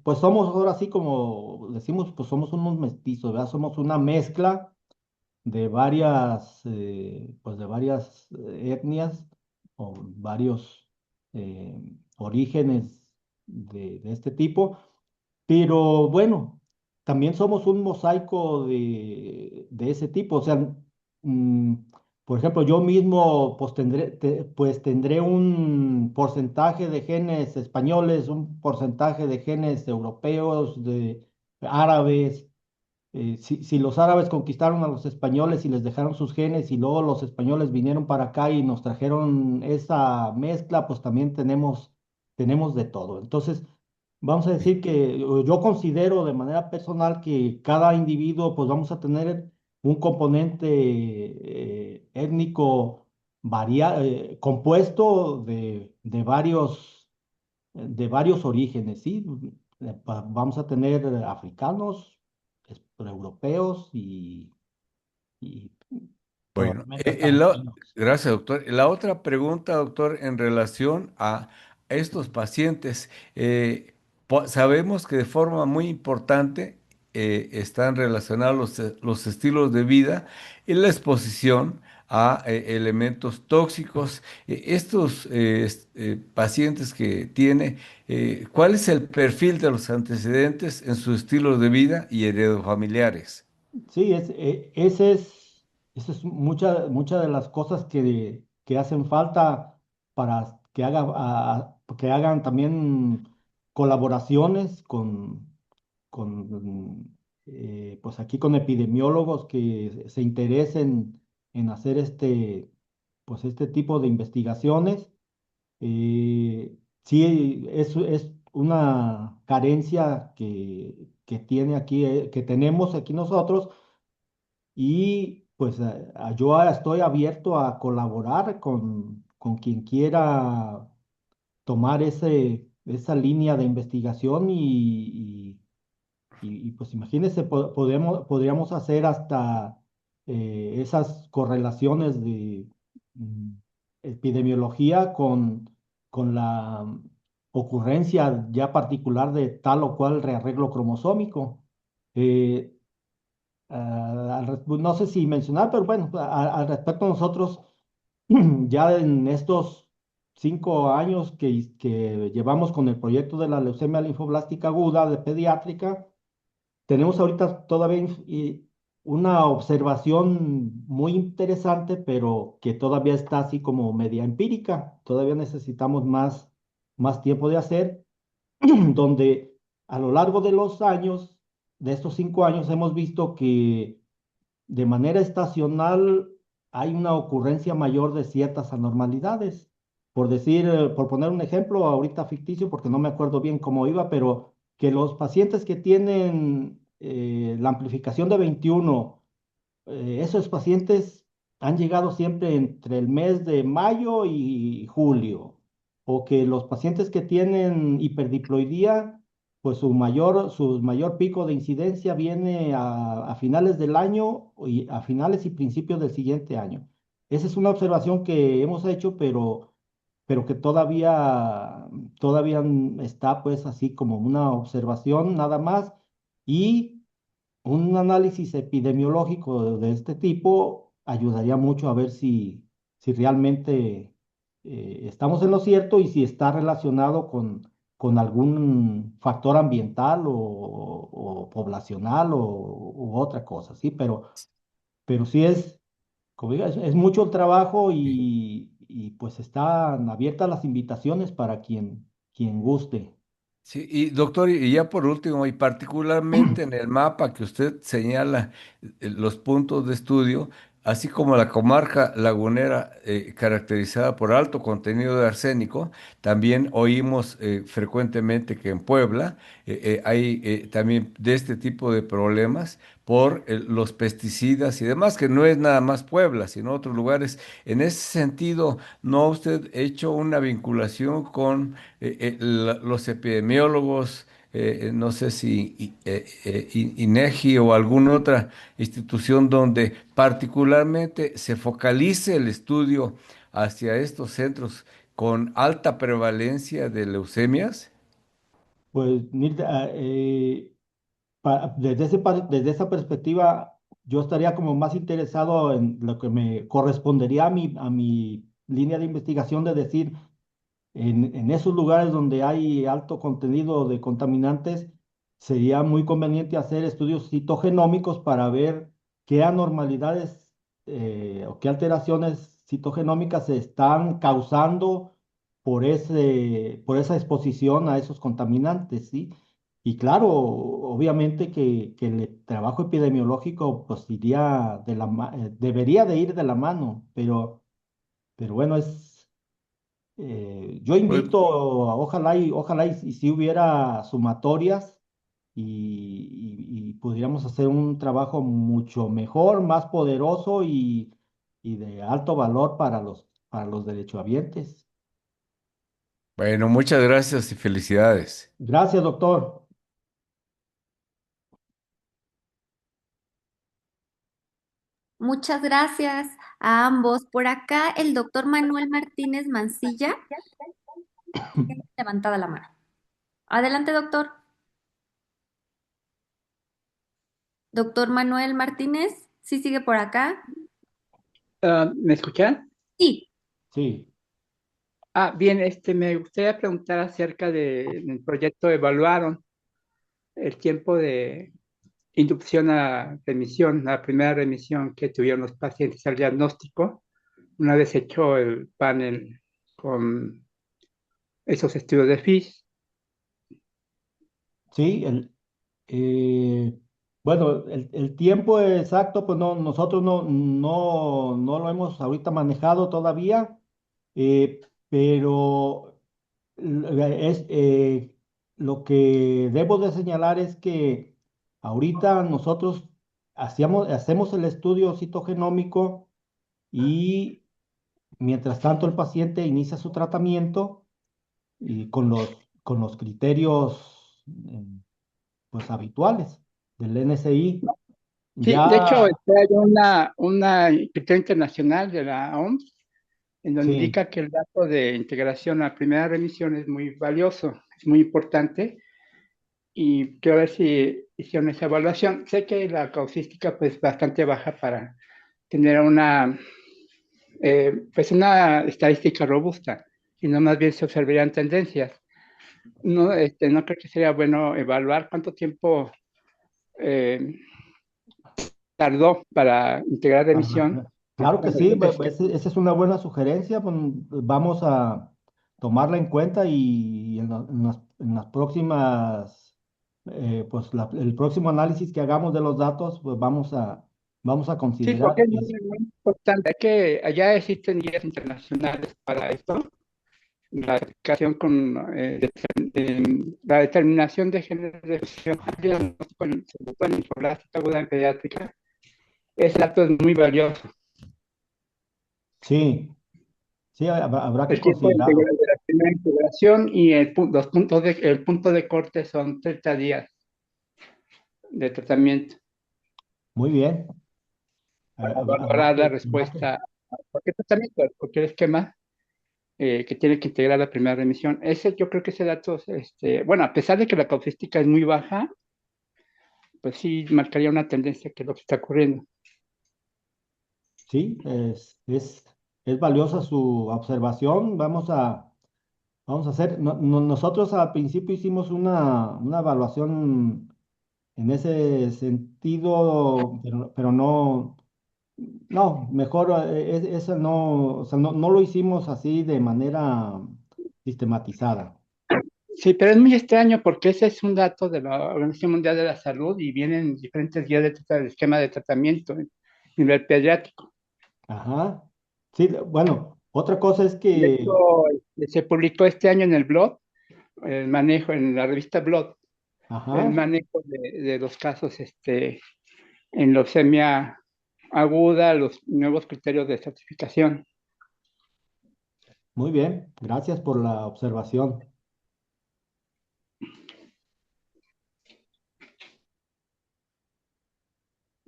C: pues somos ahora sí como decimos, pues somos unos mestizos, ¿verdad? Somos una mezcla pues de varias etnias o varios orígenes de este tipo, pero bueno, también somos un mosaico de ese tipo, o sea, mm, por ejemplo, yo mismo pues tendré un porcentaje de genes españoles, un porcentaje de genes europeos, de árabes. Si los árabes conquistaron a los españoles y les dejaron sus genes y luego los españoles vinieron para acá y nos trajeron esa mezcla, pues también tenemos de todo. Entonces, vamos a decir que yo considero de manera personal que cada individuo, pues vamos a tener un componente étnico compuesto de varios orígenes, ¿sí? Vamos a tener africanos, europeos y
E: Bueno,
C: probablemente hasta latinos.
E: gracias, doctor. La otra pregunta, doctor, en relación a estos pacientes, sabemos que de forma muy importante están relacionados los estilos de vida y la exposición a elementos tóxicos. Estos pacientes que tiene, ¿cuál es el perfil de los antecedentes en su estilo de vida y heredofamiliares?
C: Sí, ese es Eso es mucha de las cosas que hacen falta para que hagan también colaboraciones pues aquí con epidemiólogos que se interesen en hacer pues este tipo de investigaciones. Sí, es una carencia que tenemos aquí nosotros y pues yo estoy abierto a colaborar con quien quiera tomar esa línea de investigación y, pues imagínense, podríamos hacer hasta esas correlaciones de mm, epidemiología con la ocurrencia ya particular de tal o cual rearreglo cromosómico. Eh, no sé si mencionar, pero bueno, al respecto nosotros ya en estos 5 años que llevamos con el proyecto de la leucemia linfoblástica aguda de pediátrica, tenemos ahorita todavía una observación muy interesante, pero que todavía está así como media empírica. Todavía necesitamos más tiempo de hacer, donde a lo largo de los años, de estos 5 años, hemos visto que de manera estacional hay una ocurrencia mayor de ciertas anormalidades. Por decir, por poner un ejemplo, ahorita ficticio, porque no me acuerdo bien cómo iba, pero que los pacientes que tienen la amplificación de 21, esos pacientes han llegado siempre entre el mes de mayo y julio, o que los pacientes que tienen hiperdiploidía, pues su mayor pico de incidencia viene a finales del año y a finales y principios del siguiente año. Esa es una observación que hemos hecho, pero que todavía está pues así como una observación nada más. Y un análisis epidemiológico de este tipo ayudaría mucho a ver si realmente estamos en lo cierto y si está relacionado con algún factor ambiental o poblacional u otra cosa, ¿sí? Pero sí como diga, es mucho el trabajo y pues están abiertas las invitaciones para quien guste.
E: Sí, y doctor, y ya por último, y particularmente en el mapa que usted señala los puntos de estudio, así como la comarca lagunera caracterizada por alto contenido de arsénico, también oímos frecuentemente que en Puebla hay también de este tipo de problemas por los pesticidas y demás, que no es nada más Puebla, sino otros lugares. En ese sentido, ¿no ha usted hecho una vinculación con los epidemiólogos, no sé si INEGI o alguna otra institución donde particularmente se focalice el estudio hacia estos centros con alta prevalencia de leucemias?
C: Pues, Nilda, desde esa perspectiva, yo estaría como más interesado en lo que me correspondería a mi línea de investigación de decir, en esos lugares donde hay alto contenido de contaminantes, sería muy conveniente hacer estudios citogenómicos para ver qué anormalidades o qué alteraciones citogenómicas se están causando por esa exposición a esos contaminantes, ¿sí? Y claro, obviamente que el trabajo epidemiológico pues debería de ir de la mano, pero bueno, yo
E: Pues,
C: invito, ojalá y si hubiera sumatorias y pudiéramos hacer un trabajo mucho mejor, más poderoso y de alto valor para los derechohabientes.
E: bueno, muchas gracias y felicidades.
C: Gracias, doctor.
A: Muchas gracias a ambos. Por acá, el doctor Manuel Martínez Mancilla, tiene levantada la mano. Adelante, doctor. Doctor Manuel Martínez, ¿sí sigue por acá?
F: ¿Me escuchan?
A: Sí.
C: Sí.
F: Bien, me gustaría preguntar acerca del proyecto. Evaluaron el tiempo inducción a remisión, la primera remisión que tuvieron los pacientes al diagnóstico, una vez hecho el panel con esos estudios de FISH.
C: Sí, eh, bueno, el tiempo exacto, pues no, nosotros no lo hemos ahorita manejado todavía, eh, pero es, lo que debo de señalar es que ahorita nosotros hacemos el estudio citogenómico y mientras tanto el paciente inicia su tratamiento y con los criterios pues habituales del NSI.
F: Sí, de hecho,
C: Ya,
F: hay una criterio internacional de la OMS en donde
C: sí,
F: indica que el dato de integración a primera remisión es muy valioso, es muy importante, y quiero ver si hicieron esa evaluación. Sé que la causística pues bastante baja para tener pues una estadística robusta, sino más bien se observarían tendencias. No, no creo que sería bueno evaluar cuánto tiempo eh, tardó para integrar remisión.
C: ajá. Claro que
F: Los
C: sí,
F: pacientes que
C: esa es una buena sugerencia, pues, vamos a tomarla en cuenta y en las próximas, pues el próximo análisis que hagamos de los datos, pues vamos a
F: Sí, porque
C: considerar
F: es muy, muy importante que allá existen guías internacionales para esto, la clasificación la determinación de género de expresión, sobre todo en linfoblástica aguda en pediátrica. Ese dato es muy valioso.
C: sí, sí, habrá que
F: El tiempo
C: considerarlo.
F: de la primera integración y el punto de corte son 30 días de tratamiento
C: Muy bien,
F: para
C: habrá
F: valorar la
C: habrá que,
F: respuesta a cualquier tratamiento, a cualquier esquema que tiene que integrar la primera remisión. Yo creo que ese dato, bueno, a pesar de que la causística es muy baja, pues sí marcaría una tendencia que es lo que está ocurriendo.
C: sí, es valiosa su observación. Vamos a hacer, nosotros al principio hicimos una evaluación en ese sentido, pero no, mejor esa no, o sea, no lo hicimos así de manera sistematizada.
F: Sí, pero es muy extraño porque ese es un dato de la Organización Mundial de la Salud y vienen diferentes guías de esquema de tratamiento en nivel pediátrico.
C: Ajá. Sí, bueno, otra cosa es
F: De
C: que,
F: hecho, se publicó este año en el blog, el manejo, en la revista Blog, el
C: ajá,
F: manejo de los casos en leucemia aguda, los nuevos criterios de certificación.
C: muy bien, gracias por la observación.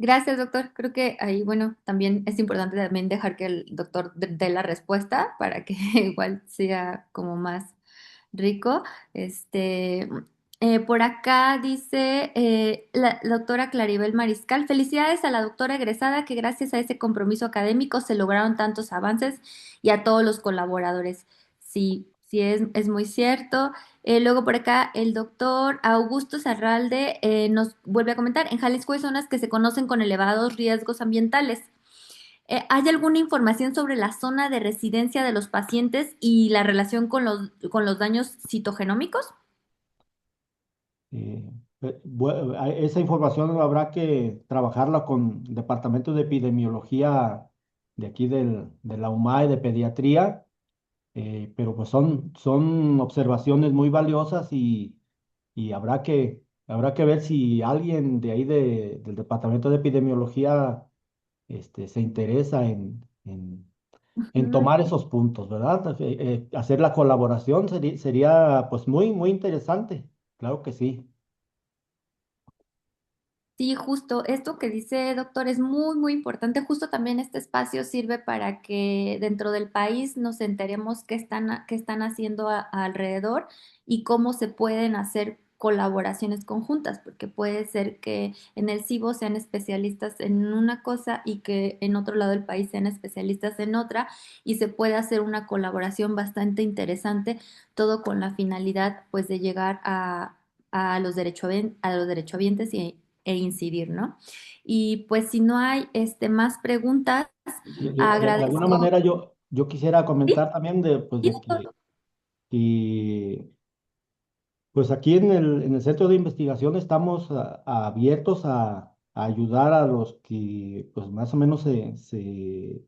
A: Gracias, doctor. Creo que ahí, bueno, también es importante también dejar que el doctor dé la respuesta para que igual sea como más rico. Este, por acá dice la doctora Claribel Mariscal, felicidades a la doctora egresada que gracias a ese compromiso académico se lograron tantos avances y a todos los colaboradores. Sí, sí, es muy cierto. Luego por acá el doctor Augusto Zarralde nos vuelve a comentar, en Jalisco hay zonas que se conocen con elevados riesgos ambientales. ¿Hay alguna información sobre la zona de residencia de los pacientes y la relación con los daños citogenómicos?
C: Eh, esa información habrá que trabajarla con el Departamento de Epidemiología de aquí de la UMAE de Pediatría, pero pues son observaciones muy valiosas y habrá que ver si alguien de ahí del Departamento de Epidemiología se interesa en
A: Ujú.
C: tomar esos puntos, ¿verdad? Hacer la colaboración sería pues muy interesante, claro que sí.
A: Sí, justo, esto que dice doctor es muy importante. Justo también este espacio sirve para que dentro del país nos enteremos qué están haciendo alrededor y cómo se pueden hacer colaboraciones conjuntas, porque puede ser que en el CIBO sean especialistas en una cosa y que en otro lado del país sean especialistas en otra y se puede hacer una colaboración bastante interesante, todo con la finalidad pues de llegar a los derechohabientes e incidir, ¿no? Y pues si no hay más preguntas,
C: De alguna
A: agradezco.
C: manera yo quisiera
A: Sí,
C: comentar también pues
A: sí,
C: de
A: doctor.
C: que pues aquí en el centro de investigación estamos abiertos a ayudar a los que pues más o menos se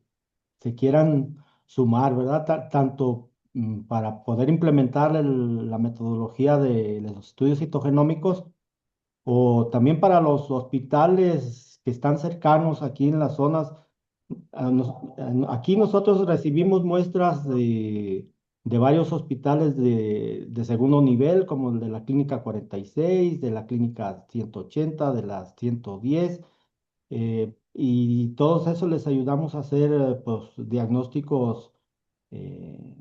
C: quieran sumar, ¿verdad? Tanto para poder implementar la metodología de los estudios citogenómicos o también para los hospitales que están cercanos aquí en las zonas. Aquí nosotros recibimos muestras de varios hospitales de segundo nivel, como el de la Clínica 46, de la Clínica 180, de la 110, y todos esos les ayudamos a hacer pues, diagnósticos eh,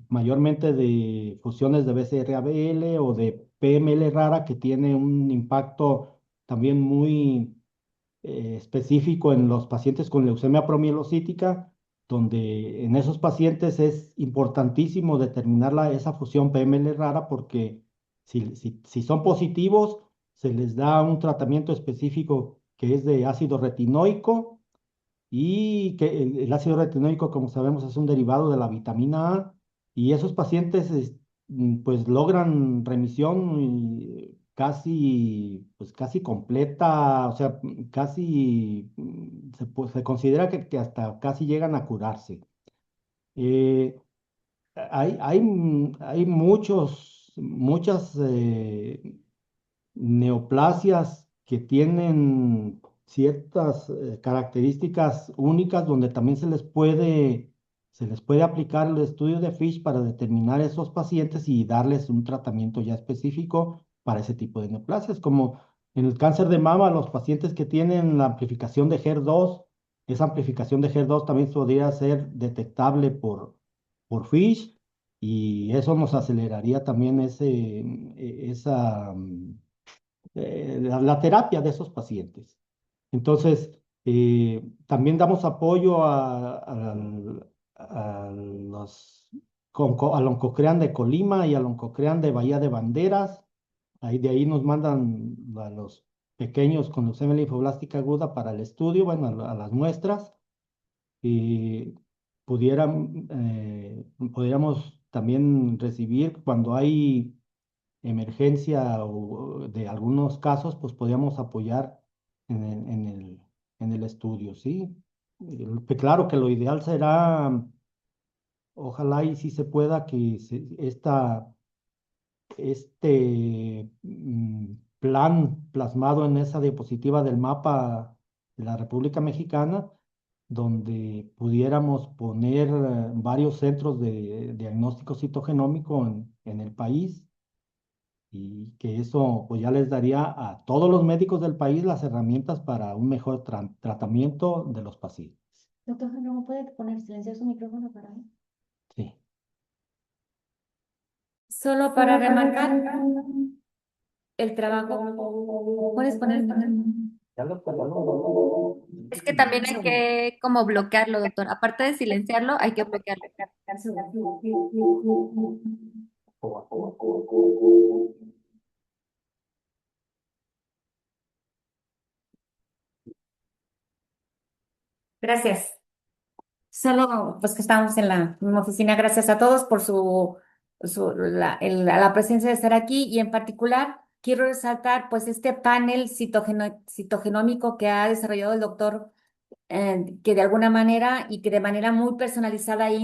C: mayormente de fusiones de BCR-ABL o de PML rara, que tiene un impacto también muy específico en los pacientes con leucemia promielocítica, donde en esos pacientes es importantísimo determinar esa fusión PML rara, porque si son positivos, se les da un tratamiento específico que es de ácido retinoico, y que el ácido retinoico, como sabemos, es un derivado de la vitamina A, y esos pacientes pues logran remisión casi, pues casi completa, o sea, casi se considera que hasta casi llegan a curarse. Eh, hay muchas neoplasias que tienen ciertas características únicas, donde también se les puede aplicar el estudio de Fish para determinar esos pacientes y darles un tratamiento ya específico para ese tipo de neoplasias, como en el cáncer de mama, los pacientes que tienen la amplificación de HER2. Esa amplificación de HER2 también podría ser detectable por Fish, y eso nos aceleraría también la terapia de esos pacientes. Entonces, también damos apoyo a los al Oncocrean de Colima y al Oncocrean de Bahía de Banderas. De ahí nos mandan a los pequeños con leucemia linfoblástica aguda para el estudio, bueno, a las muestras. Y pudiéramos también recibir cuando hay emergencia o de algunos casos, pues podíamos apoyar en en el estudio, ¿sí? Claro que lo ideal será, ojalá y si se pueda, que este plan plasmado en esa diapositiva del mapa de la República Mexicana, donde pudiéramos poner varios centros de diagnóstico citogenómico en el país, y que eso pues ya les daría a todos los médicos del país las herramientas para un mejor tratamiento de los pacientes.
B: Doctor, ¿no puede poner silenciar su micrófono para mí?
C: Sí.
A: Solo para remarcar el trabajo. ¿Puedes poner? Es que también hay que como bloquearlo, doctor. Aparte de silenciarlo, hay que bloquearlo. Gracias. Solo pues que estamos en la misma oficina. Gracias a todos por la presencia de estar aquí, y en particular quiero resaltar pues este panel citogenómico que ha desarrollado el doctor, que de alguna manera y que de manera muy personalizada e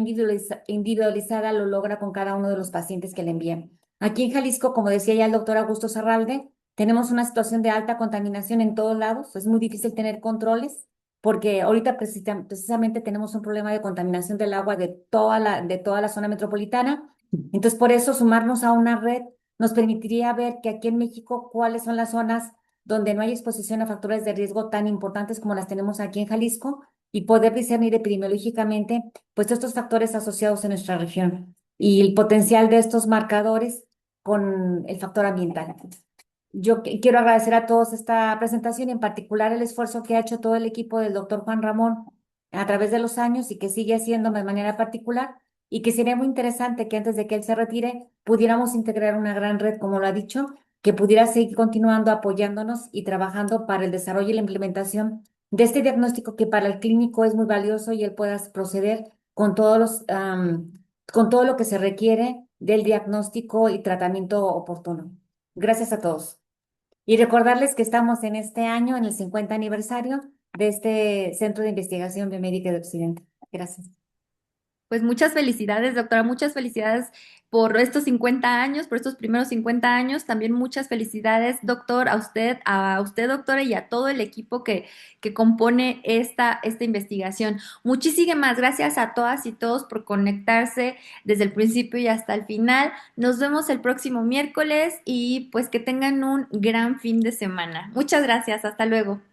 A: individualizada lo logra con cada uno de los pacientes que le envían. Aquí en Jalisco, como decía ya el doctor Augusto Zarralde, tenemos una situación de alta contaminación en todos lados. Es muy difícil tener controles, porque ahorita precisamente tenemos un problema de contaminación del agua de toda la zona metropolitana. Entonces, por eso sumarnos a una red nos permitiría ver que aquí en México cuáles son las zonas donde no hay exposición a factores de riesgo tan importantes como las tenemos aquí en Jalisco, y poder discernir epidemiológicamente pues estos factores asociados en nuestra región y el potencial de estos marcadores con el factor ambiental. Yo quiero agradecer a todos esta presentación, y en particular el esfuerzo que ha hecho todo el equipo del doctor Juan Ramón a través de los años y que sigue haciendo de manera particular, y que sería muy interesante que antes de que él se retire pudiéramos integrar una gran red, como lo ha dicho,
B: que pudiera seguir continuando apoyándonos y trabajando para el desarrollo y la implementación de este diagnóstico que para el clínico es muy valioso y él pueda proceder con con todo lo que se requiere del diagnóstico y tratamiento oportuno. Gracias a todos. Y recordarles que estamos en este año, en el 50 aniversario de este Centro de Investigación Biomédica de Occidente. Gracias.
A: Pues muchas felicidades, doctora, muchas felicidades por estos 50 años, por estos primeros 50 años. También muchas felicidades, doctor, a usted, doctora, y a todo el equipo que compone esta investigación. Muchísimas gracias a todas y todos por conectarse desde el principio y hasta el final. Nos vemos el próximo miércoles y pues que tengan un gran fin de semana. Muchas gracias, hasta luego.